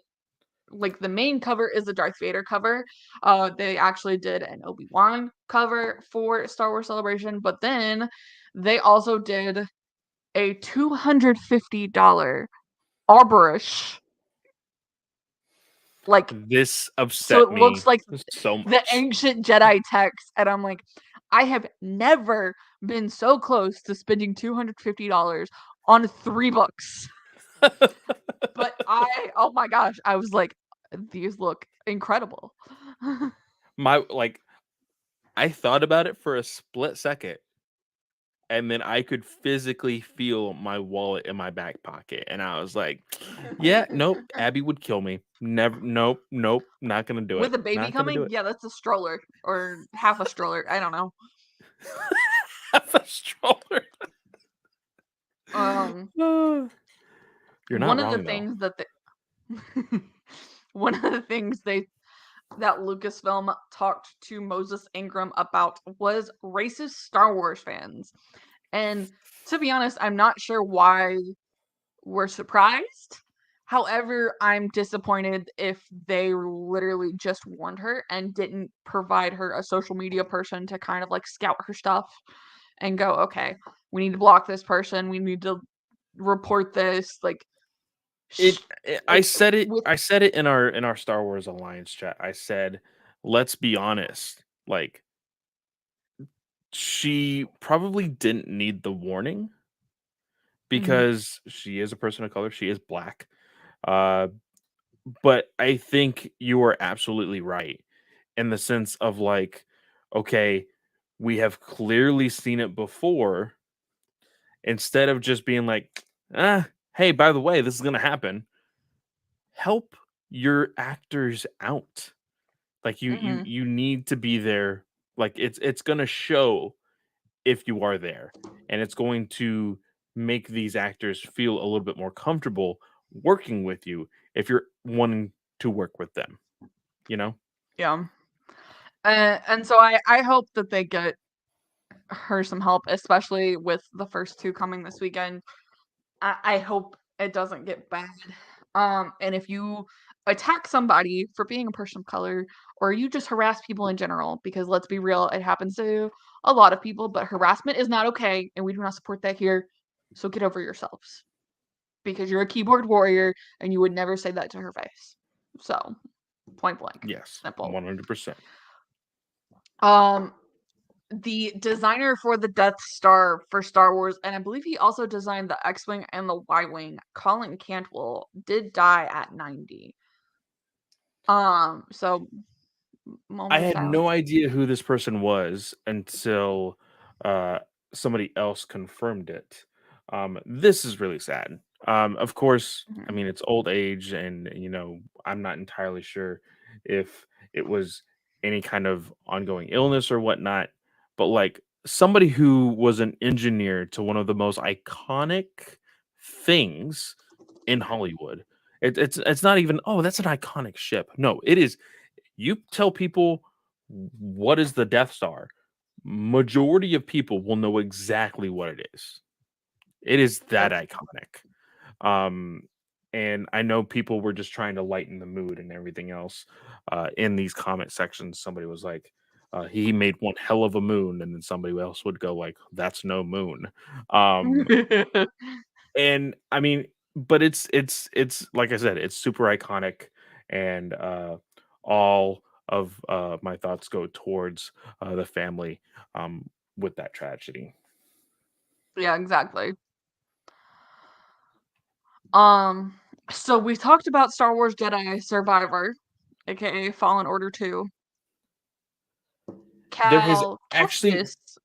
like the main cover is the Darth Vader cover. They actually did an Obi-Wan cover for Star Wars Celebration, but then they also did a $250 arborish, like, This so upset it looks me like so the much. ancient Jedi text, and I'm like, I have never been so close to spending $250 on 3 books. But oh my gosh, I was like, these look incredible. My like I thought about it for a split second and then I could physically feel my wallet in my back pocket and I was like, yeah, nope, Abby would kill me. Never nope, nope, not going to do it. With a baby Not going to do coming, it. yeah, that's a stroller or half a stroller. I don't know. Have a stroller. Um, Ah, you're not one of the wrong though. things that one of the things that Lucasfilm talked to Moses Ingram about was racist Star Wars fans. And to be honest, I'm not sure why we're surprised. However, I'm disappointed if they literally just warned her and didn't provide her a social media person to kind of like scout her stuff and go, okay, we need to block this person. We need to report this. Like, I like said it with, I said it in our Star Wars Alliance chat. I said, let's be honest. Like she probably didn't need the warning mhm, because she is a person of color. She is black. Uh, but I think you are absolutely right in the sense of like, okay, we have clearly seen it before. Instead of just being like, hey, by the way, this is gonna happen. Help your actors out. Like mhm, you need to be there. Like it's gonna show if you are there, and it's going to make these actors feel a little bit more comfortable working with you if you're wanting to work with them, you know? yeah. And so I hope that they get her some help, especially with the first two coming this weekend. I hope it doesn't get bad. And if you attack somebody for being a person of color, or you just harass people in general, because let's be real, it happens to a lot of people, but harassment is not okay, and we do not support that here. So get over yourselves. Because you're a keyboard warrior and you would never say that to her face. So, point blank. Yes, Simple. 100%. Um, the designer for the Death Star for Star Wars, and I believe he also designed the X-Wing and the Y-Wing, Colin Cantwell, did die at 90. So I moment of had no silence. idea who this person was until uh, somebody else confirmed it. This is really sad. Of course, I Mhm. mean it's old age, and I'm not entirely sure if it was any kind of ongoing illness or whatnot. But like somebody who was an engineer to one of the most iconic things in Hollywood. It's not even, oh, that's an iconic ship. No, it is. You tell people what is the Death Star, majority of people will know exactly what it is. It is that That's iconic. Um, and I know people were just trying to lighten the mood and everything else. In these comment sections, somebody was like, "He made one hell of a moon," and then somebody else would go like, "That's no moon." Um, and I mean, but it's like I said, it's super iconic, and all of my thoughts go towards the family with that tragedy. yeah, exactly. Um, so we talked about Star Wars Jedi Survivor, aka Fallen Order 2. There has Cal actually Kestis.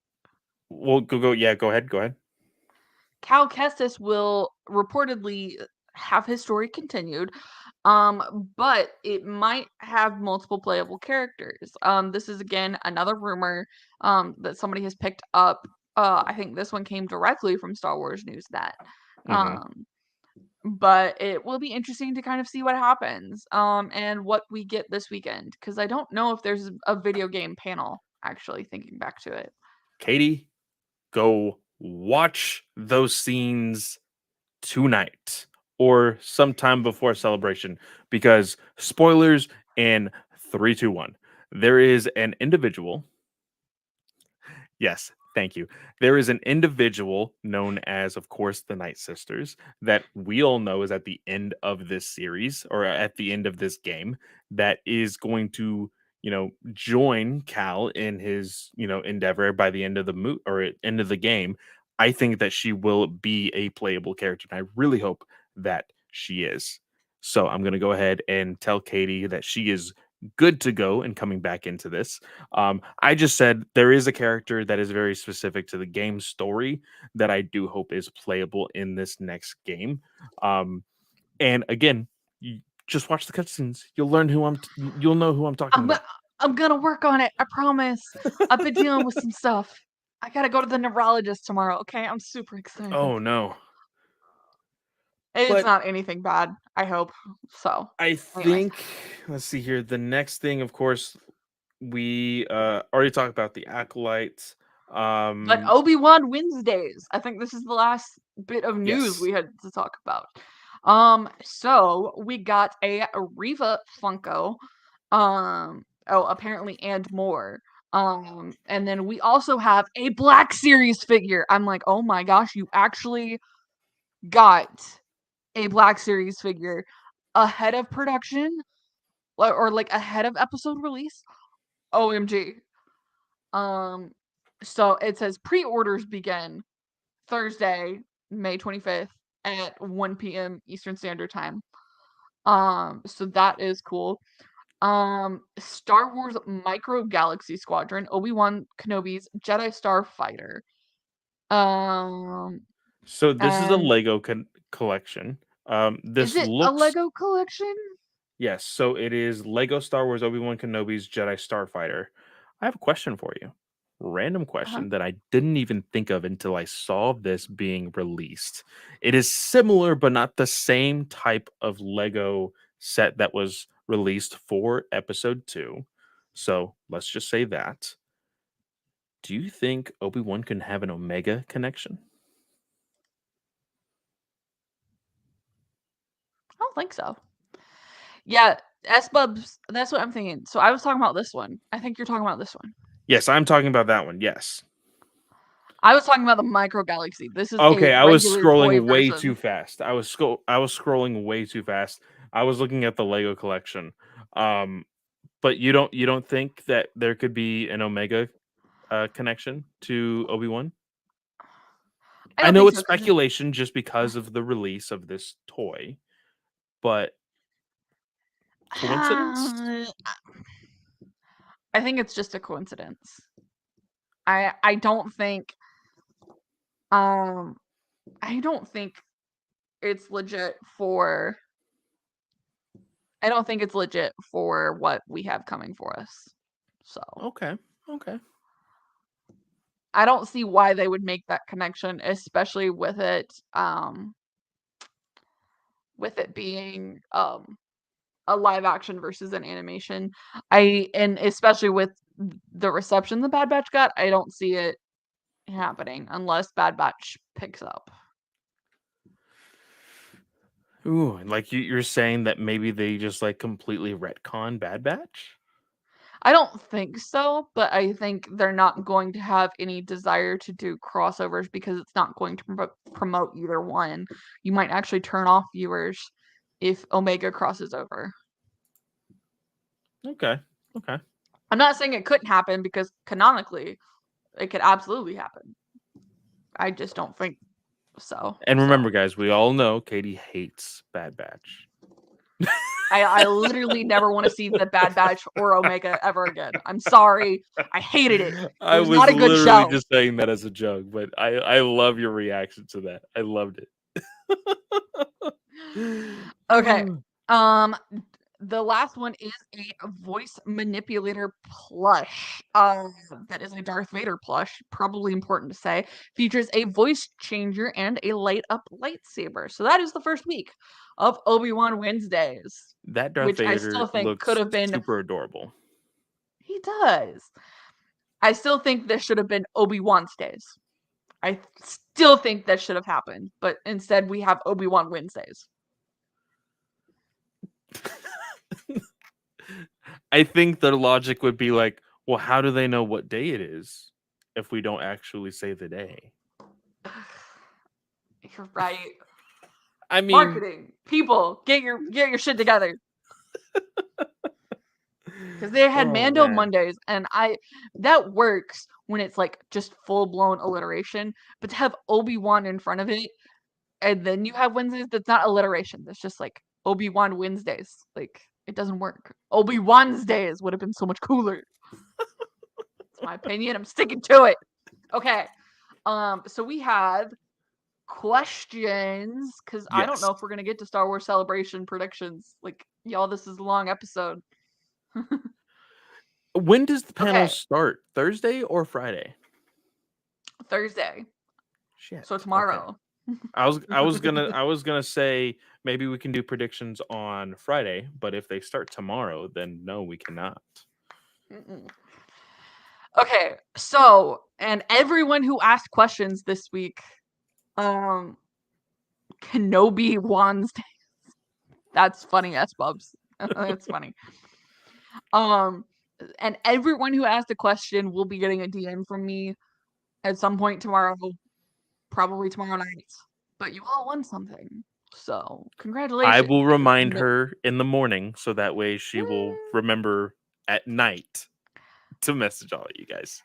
well go yeah, go ahead, go ahead. Cal Kestis will reportedly have his story continued, but it might have multiple playable characters. This is again another rumor that somebody has picked up. I think this one came directly from Star Wars News Net. Mm-hmm. But it will be interesting to kind of see what happens and what we get this weekend because I don't know if there's a video game panel actually thinking back to it. Katie, go watch those scenes tonight or sometime before celebration because spoilers in 3, 2, 1. There is an individual. Yes, thank you. There is an individual known as, of course, the Night Sisters that we all know is at the end of this series or at the end of this game that is going to, join Cal in his, endeavor by the end of the end of the game. I think that she will be a playable character, and I really hope that she is. So I'm going to go ahead and tell Katie that she is good to go and coming back into this. I just said there is a character that is very specific to the game story that I do hope is playable in this next game. And again, you just watch the cutscenes. You'll learn you'll know who I'm talking I'm about. I'm gonna work on it. I promise. I've been dealing with some stuff. I gotta go to the neurologist tomorrow. Okay, I'm super excited. Oh no. It's But not anything bad. I hope. So, I anyways, think let's see here. The next thing, of course, we already talked about the acolytes. but Obi-Wan Wednesdays. I think this is the last bit of news Yes. we had to talk about. So we got a Riva Funko. Apparently and more. And then we also have a Black Series figure. I'm like, oh my gosh, you actually got a Black Series figure ahead of production or like ahead of episode release. OMG. Um, so it says pre-orders begin Thursday, May 25th at 1 p.m. Eastern Standard Time. So that is cool. Star Wars Micro Galaxy Squadron, Obi-Wan Kenobi's Jedi Starfighter. Um, So this is a and Lego collection. is This it a looks Lego collection? yes. So it is Lego Star Wars Obi-Wan Kenobi's Jedi Starfighter. I have a question for you. Random Uh-huh. question that I didn't even think of until I saw this being released. It is similar, but not the same type of Lego set that was released for Episode 2. So let's just say that. Do you think Obi-Wan can have an Omega connection? I don't think so. Yeah, S-Bubs, that's what I'm thinking. So I was talking about this one. I think you're talking about this one. Yes, I'm talking about that one. Yes. I was talking about the Micro Galaxy. This is a Okay, I was regular toy scrolling way too version. fast. I was scrolling way too fast. I was looking at the Lego collection. But you don't think that there could be an Omega connection to Obi-Wan? I I don't know think it's so because speculation just because of the release of this toy, but coincidence? I think it's just a coincidence. I don't think um I don't think it's legit for I don't think it's legit for what we have coming for us. So, Okay. Okay. I don't see why they would make that connection, especially with it being a live action versus an animation. And especially with the reception the Bad Batch got, I don't see it happening unless Bad Batch picks up. Ooh, like you're saying that maybe they just like completely retcon Bad Batch? I don't think so, but I think they're not going to have any desire to do crossovers because it's not going to promote either one. You might actually turn off viewers if Omega crosses over. Okay. Okay. I'm not saying it couldn't happen because canonically it could absolutely happen. I just don't think so. And So remember, guys, we all know Katie hates Bad Batch. I literally never want to see the Bad Batch or Omega ever again. I'm sorry. I hated it. It I was was not a good literally show. just saying that as a joke, but I love your reaction to that. I loved it. Okay. Um the last one is a voice manipulator plush. That is a Darth Vader plush, probably important to say. Features a voice changer and a light up lightsaber. So that is the first week of Obi-Wan Wednesdays, That Darth which I still Vader think could looks have been. super adorable. He does. I still think this should have been Obi-Wan's days. I still think that should have happened, but instead we have Obi-Wan Wednesdays. I think their logic would be like, well, how do they know what day it is if we don't actually say the day? You're right. I mean, Marketing. People, get your shit together. Because they had oh, Mando man. Mondays, and that works when it's like just full blown alliteration. But to have Obi-Wan in front of it, and then you have Wednesdays, that's not alliteration. That's just like Obi-Wan Wednesdays. Like it doesn't work. Obi-Wan's days would have been so much cooler. That's my opinion. I'm sticking to it. Okay. So we have questions because I don't Yes. know if we're gonna get to Star Wars Celebration predictions. Like y'all, this is a long episode. When does the panel Okay, start? Thursday or Friday? Thursday. Shit. So Okay. tomorrow. I was gonna say maybe we can do predictions on Friday, but if they start tomorrow, then no, we cannot. Mm-mm. Okay, so and everyone who asked questions this week, Kenobi Wands. That's funny, S Bubs. That's funny. And everyone who asked a question will be getting a DM from me at some point tomorrow, probably tomorrow night. But you all won something, so I congratulations. will remind And her in the morning so that way she will remember at night to message all of you guys.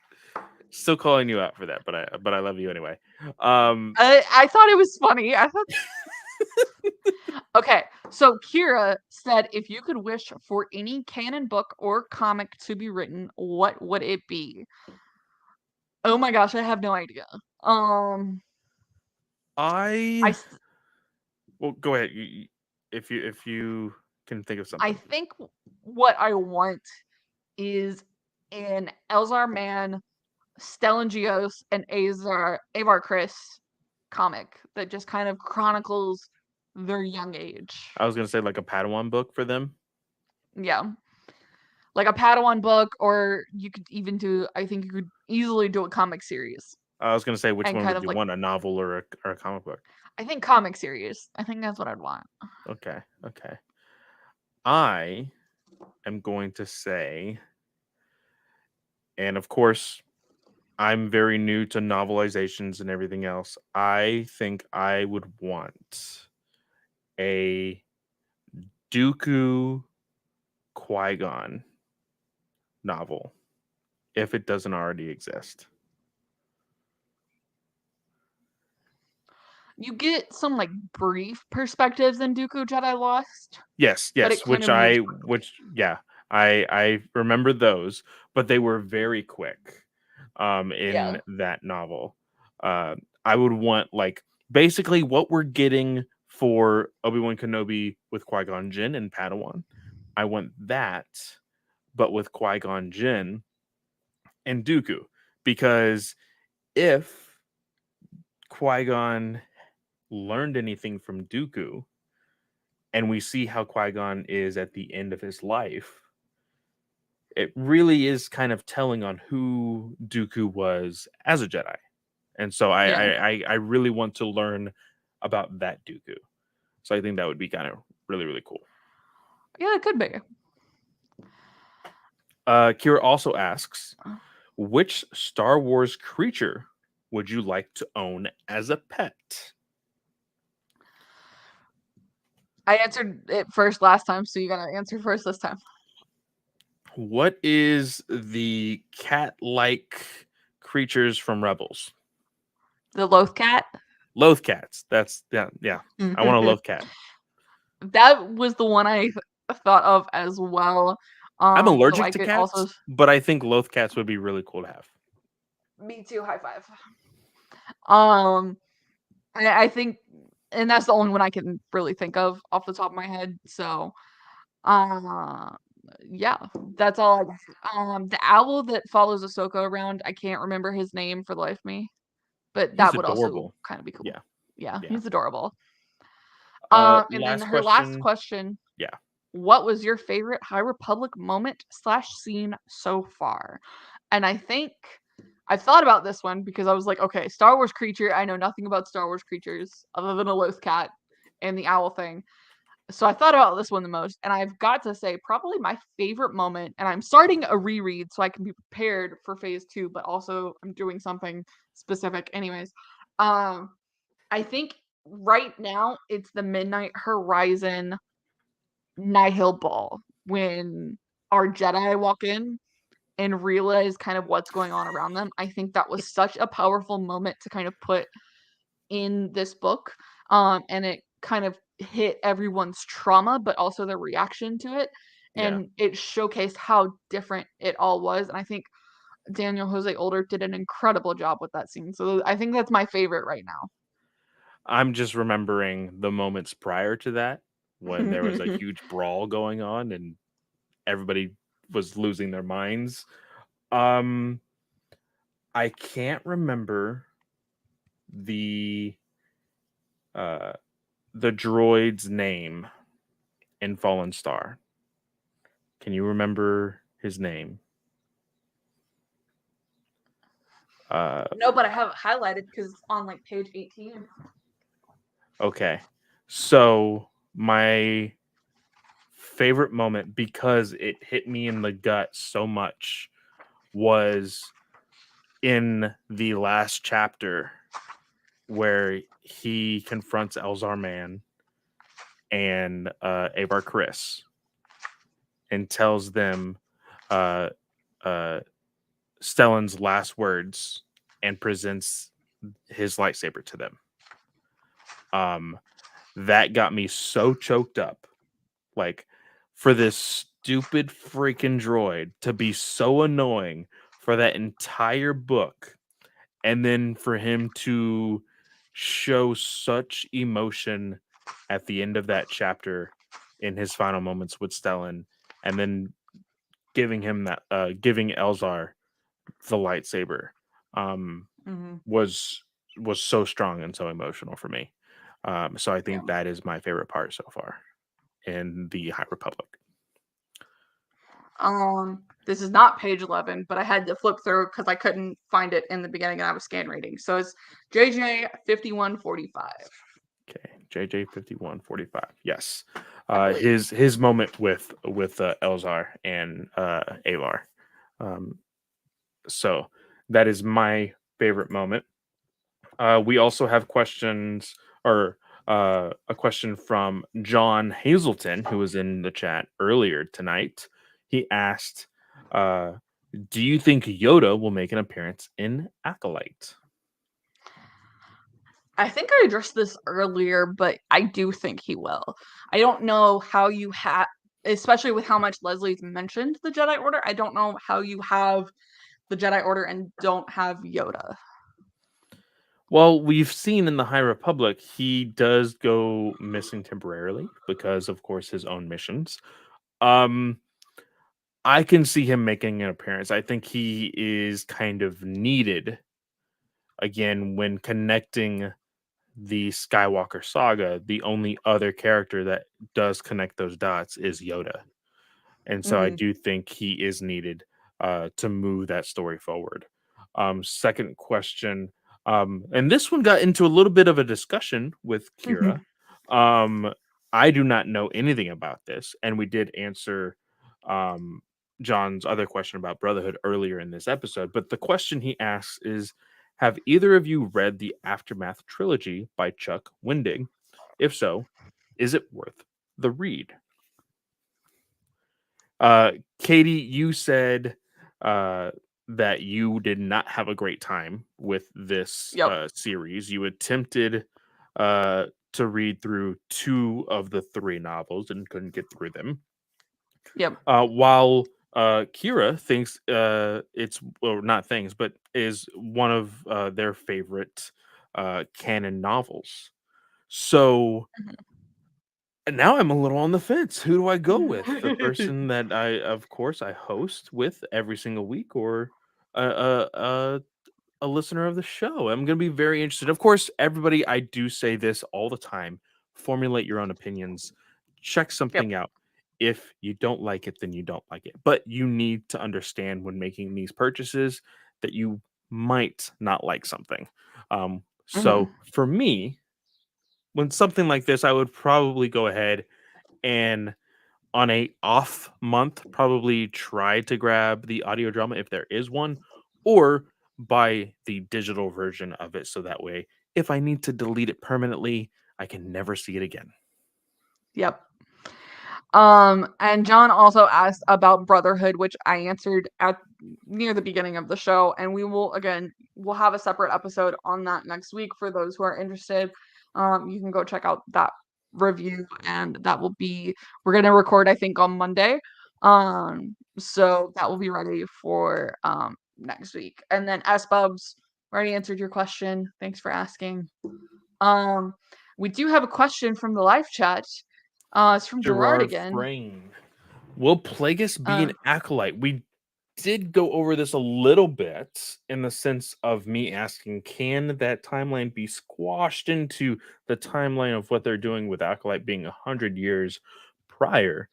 Still calling you out for that, but I love you anyway. I thought it was funny. I thought. Okay, so Kira said, if you could wish for any canon book or comic to be written, what would it be? Oh my gosh, I have no idea. I well, go ahead. If you can think of I something. think what I want is an Elzar Mann, Stellan Gios, and Avar Chris comic that just kind of chronicles their young age. I was gonna say like a Padawan book for them. Yeah. Like a Padawan book, or you could even do, I think you could easily do a comic series. I was gonna say which And one kind would of you like, want, a novel or a comic book? I think comic series. I think that's what I'd want. Okay. I am going to say, and of course, I'm very new to novelizations and everything else. I think I would want a Dooku Qui-Gon novel if it doesn't already exist. You get some like brief perspectives in Dooku Jedi Lost. Yes, But it kind which of moves quickly. I remember those, but they were very quick in Yeah. that novel. I would want like basically what we're getting for Obi-Wan Kenobi with Qui-Gon Jinn and Padawan. I want that, but with Qui-Gon Jinn and Dooku, because if Qui-Gon learned anything from Dooku, and we see how Qui-Gon is at the end of his life, it really is kind of telling on who Dooku was as a Jedi. And so I really want to learn about that Dooku. So I think that would be kind of really, really cool. Yeah, it could be. Kira also asks, which Star Wars creature would you like to own as a pet? I answered it first last time, so you gotta answer first this time. What is the cat-like creatures from Rebels? The Loth Cat. Loth cats. That's yeah. I want a loth cat. That was the one I thought of as well. I'm Though allergic I to could also, cats, but I think Loth cats would be really cool to have. me too, high five. Um, I think, and that's the only one I can really think of off the top of my head. So, uh, yeah, that's all I got. The owl that follows Ahsoka around, I can't remember his name for the life of me, but He's that would also adorable. kind of be cool. Yeah, Yeah, yeah. he's adorable. And then Last her last question. question: Yeah, what was your favorite High Republic moment slash scene so far? And I think I've thought about this one because I was like, okay, Star Wars creature. I know nothing about Star Wars creatures other than a Loth cat and the owl thing. So I thought about this one the most, and I've got to say, probably my favorite moment. And I'm starting a reread so I can be prepared for phase two, but also I'm doing something specific, anyways. Um, I think right now it's the Midnight Horizon Nihil Ball when our Jedi walk in and realize kind of what's going on around them. I think that was such a powerful moment to kind of put in this book. And it kind of hit everyone's trauma, but also their reaction to it. yeah. And it showcased how different it all was. And I think Daniel Jose Older did an incredible job with that scene. So I think that's my favorite right I'm just remembering the moments prior to that when there was a now. huge brawl going on and everybody was losing their minds. Um, I can't remember the uh the droid's name in Fallen Star. Can you remember his name? Uh, No, but I have it highlighted because it's on like page 18. okay. So my favorite moment, because it hit me in the gut so much, was in the last chapter where he confronts Elzar Mann and Avar Chris and tells them uh, uh, Stellan's last words and presents his lightsaber to them. Um, that got me so choked up. Like, for this stupid freaking droid to be so annoying for that entire book, and then for him to show such emotion at the end of that chapter in his final moments with Stellan, and then giving Elzar the lightsaber, um, Mm-hmm. was was so strong and so emotional for me. So I Yeah. think that is my favorite part so far in the High Republic. This is not page 11, but I had to flip through because I couldn't find it in the beginning and I was scan reading. So it's JJ 5145, Okay, JJ 5145. Yes, I believe. his moment with Elzar and Avar. Um, so that is my favorite moment. We also have questions, or a question from John Hazelton, who was in the chat earlier tonight. He asked, uh, "Do you think Yoda will make an appearance in Acolyte?" I think I addressed this earlier, but I do think he will. I don't know how you have, especially with how much Leslie's mentioned the Jedi Order, I don't know how you have the Jedi Order and don't have Yoda. Well, we've seen in the High Republic, he does go missing temporarily because, of course, his own missions. Um, I can see him making an appearance. I think he is kind of needed again when connecting the Skywalker saga. The only other character that does connect those dots is Yoda. And so I Mm-hmm. do think he is needed to move that story forward. Second question, and this one got into a little bit of a discussion with Kira. Um, I do not know anything about this, and we did answer um, John's other question about Brotherhood earlier in this episode. But the question he asks is, have either of you read the Aftermath trilogy by Chuck Wendig? If so, is it worth the read? Uh, Katie, you said uh, that you did not have a great time with this Yep. series. You attempted uh, to read through two of the three novels and couldn't get through them. Yep. While Kira thinks it's, well, not things, but is one of their favorite canon novels. So and now I'm a little on the fence. Who do I go with? The person that of course, I host with every single week, or a a listener of the show? I'm going to be very interested. Of course, everybody, I do say this all the time: formulate your own opinions, check Yep. something out. If you don't like it, then you don't like it. But you need to understand when making these purchases that you might not like something. Mhm. So for me, when something like this, I would probably go ahead and, on a off month, probably try to grab the audio drama if there is one, or buy the digital version of it, so that way if I need to delete it permanently, I can never see it again. Yep. And John also asked about Brotherhood, which I answered at near the beginning of the show, and we'll have a separate episode on that next week for those who are interested. You can go check out that review, and we're gonna record, I think, on Monday. So that will be ready for next week. And then S Bubs already answered your question. Thanks for asking. Um, we do have a question from the live chat. It's from Gerard Gerard again. Frayne. Will Plagueis be Uh, an acolyte? We did go over this a little bit, in the sense of me asking, can that timeline be squashed into the timeline of what they're doing with Acolyte being 100 years prior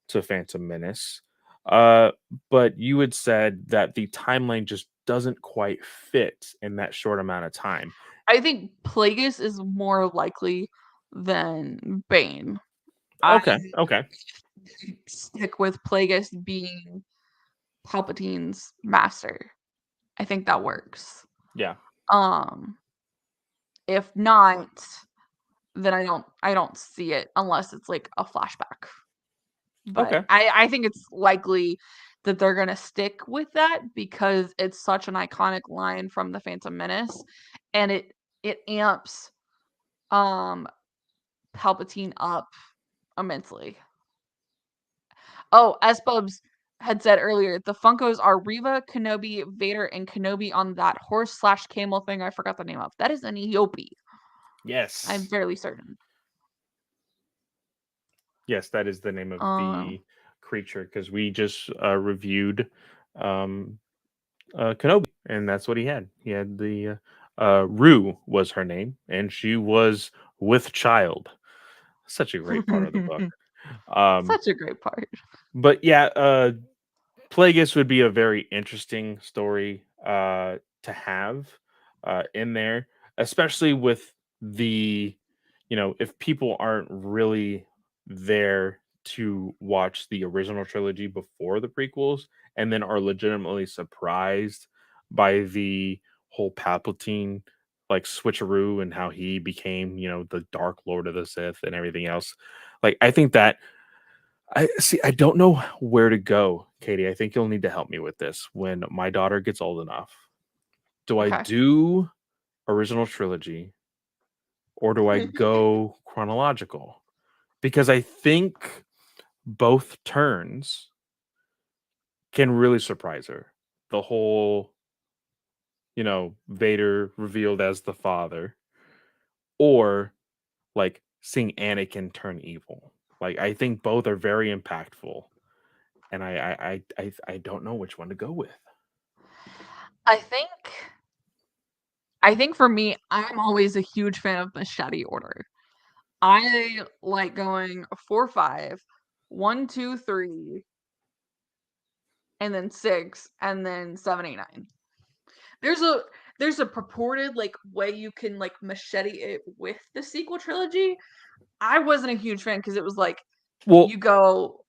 to Phantom Menace? Uh, but you had said that the timeline just doesn't quite fit in that short amount of time. I think Plagueis is more likely than Bane. I Okay, okay, stick with Plagueis being Palpatine's master. I think that works. yeah, Um, if not, then I don't see it unless it's like a flashback. But okay, I think it's likely that they're gonna stick with that because it's such an iconic line from the Phantom Menace, and it amps um Palpatine up immensely. Oh, as Bubs had said earlier, the Funkos are Reva, Kenobi, Vader, and Kenobi on that horse slash camel thing I forgot the name of. That is an Eope. I'm yes, fairly certain. yes, that is the name of Um, the creature, because we just reviewed um Kenobi, and that's what he had. He had the Rue was her name, and she was with child. Such a great part of the book. Um, such a great part. but yeah, Plagueis would be a very interesting story to have in there, especially with the, if people aren't really there to watch the original trilogy before the prequels, and then are legitimately surprised by the whole Palpatine like switcheroo and how he became, the Dark Lord of the Sith and everything else. Like, I think that I see. I don't know where to go, Katie. I think you'll need to help me with this when my daughter gets old enough. Do I Okay. do original trilogy, or do I go chronological? Because I think both turns can really surprise her. The whole, Vader revealed as the father, or like seeing Anakin turn evil. Like, I think both are very impactful, and I don't know which one to go with. I think I think for me, I'm always a huge fan of machete order. I like going 4, 5, 1, 2, 3, and then 6, and then 7, 8, 9. There's a there's a purported like way you can like machete it with the sequel trilogy. I wasn't a huge fan because it was like Well, you go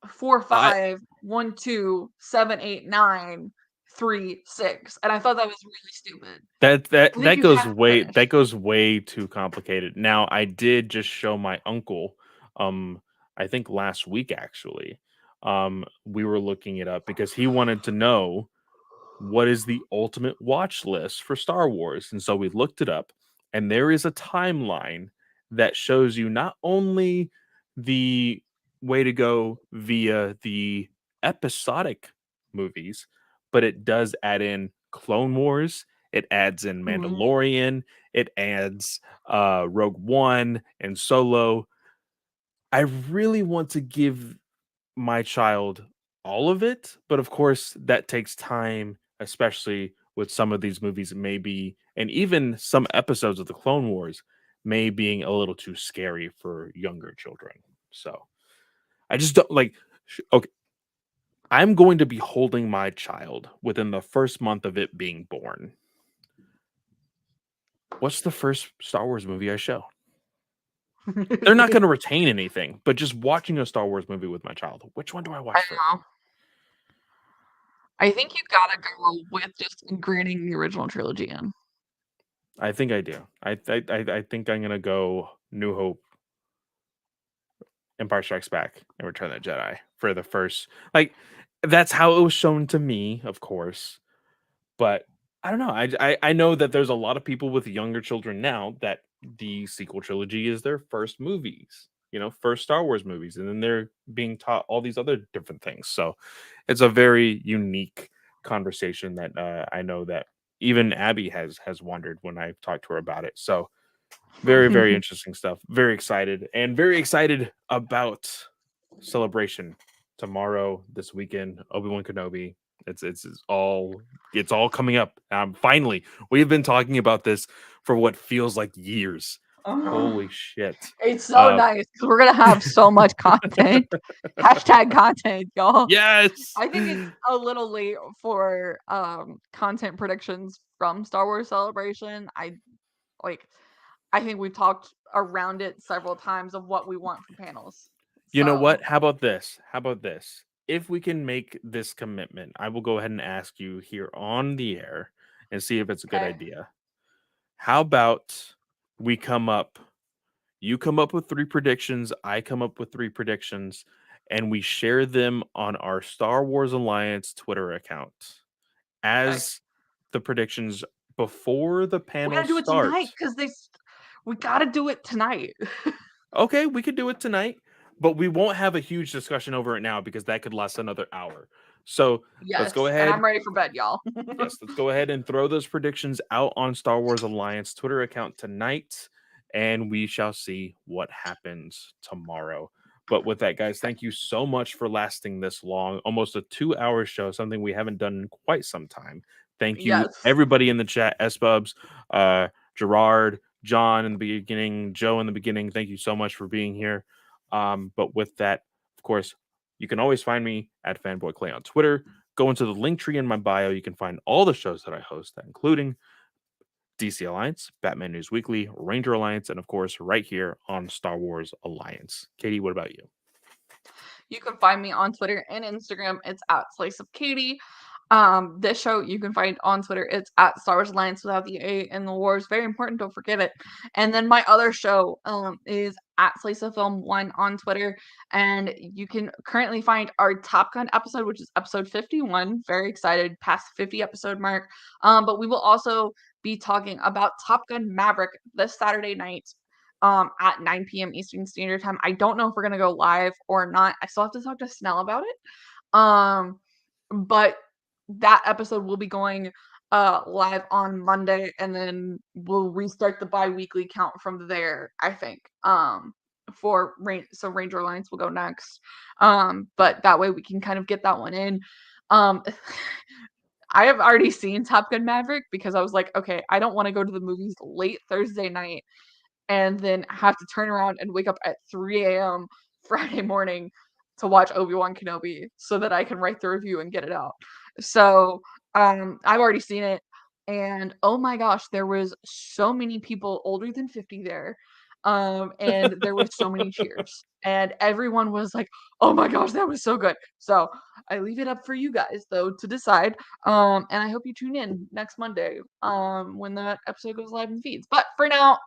four, I 5, 1, 2, 7, 8, 9, 3, 6, and I thought that was really stupid. that that I think that you goes have to way finish. that goes way too complicated. Now, I did just show my uncle, I think last week actually. We were looking it up because he wanted to know what is the ultimate watch list for Star Wars, and so we looked it up, and there is a timeline that shows you not only the way to go via the episodic movies, but it does add in Clone Wars, it adds in Mhm. Mandalorian, it adds Rogue One and Solo. I really want to give my child all of it, but of course that takes time, especially with some of these movies maybe, and even some episodes of the Clone Wars may being a little too scary for younger children. So I just don't like. Okay, I'm going to be holding my child within the first month of it being born. What's the first Star Wars movie I show? They're not going to retain anything, but just watching a Star Wars movie with my child, which one do I I watch first? know. I think you gotta go with just ingraining the original trilogy in. I think I do. I think I'm gonna go New Hope, Empire Strikes Back, and Return of the Jedi for the first. Like that's how it was shown to me, of course. But I don't know. I know that there's a lot of people with younger children now that the sequel trilogy is their first movies. First Star Wars movies, and then they're being taught all these other different things. So it's a very unique conversation that I know that even Abby has wondered when I've talked to her about it. So very, very interesting stuff. Very excited and very excited about Celebration tomorrow, this weekend. Obi-Wan Kenobi. It's all coming up. Finally, we've been talking about this for what feels like years. Ugh. Holy shit. It's so Uh, nice because we're gonna have so much content. Hashtag content, y'all. yes. I think it's a little late for content predictions from Star Wars Celebration. Like I think we've talked around it several times of what we want from panels. You know So what? How about this? How about this? If we can make this commitment, I will go ahead and ask you here on the air and see if it's a good okay. idea. How about we come up, you come up with three predictions, I come up with three predictions, and we share them on our Star Wars Alliance Twitter account Okay. as the predictions before the We panel gotta do it tonight start. because we gotta do it tonight. Okay, we could do it tonight, but we won't have a huge discussion over it now because that could last another hour. So let's go Yes, and ahead. I'm ready for bed, y'all. Yes, let's go ahead and throw those predictions out on Star Wars Alliance Twitter account tonight, and we shall see what happens tomorrow. But with that, guys, thank you so much for lasting this long, almost a 2 hour show, something we haven't done in quite some time. Thank you, Yes. everybody in the chat, S Bubs, Gerard, John in the beginning, Joe in the beginning. Thank you so much for being here. But with that, of course, you can always find me at Fanboy Clay on Twitter. Go into the link tree in my bio. You can find all the shows that I host, including DC Alliance, Batman News Weekly, Ranger Alliance, and of course, right here on Star Wars Alliance. Katie, what about you? You can find me on Twitter and Instagram. It's at Slice of Katie. This show you can find on Twitter. It's at Star Wars Alliance without the A in the wars. Very important. Don't forget it. And then my other show is at Slice of Film One on Twitter, and you can currently find our Top Gun episode, which is episode 51. Very excited, past the 50 episode mark. But we will also be talking about Top Gun Maverick this Saturday night at 9 p.m. Eastern Standard Time. I don't know if we're gonna go live or not. I still have to talk to Snell about it. Um, but that episode will be going live on Monday, and then we'll restart the bi-weekly count from there, I think. For Ranger Alliance will go next. But that way we can kind of get that one in. Um I have already seen Top Gun Maverick because I was like, okay, I don't want to go to the movies late Thursday night and then have to turn around and wake up at 3 a.m. Friday morning to watch Obi-Wan Kenobi so that I can write the review and get it out. So I've already seen it, and oh my gosh, there was so many people older than 50 there. And there was so many cheers, and everyone was like, "Oh my gosh, that was so good!" So I leave it up for you guys though to decide. And I hope you tune in next Monday, when that episode goes live in feeds. But for now,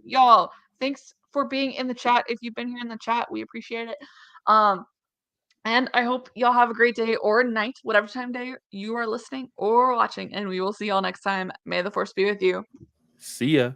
y'all, thanks for being in the chat. If you've been here in the chat, we appreciate it. Um, and I hope y'all have a great day or night, whatever time of day you are listening or watching. And we will see y'all next time. May the force be with you. See ya.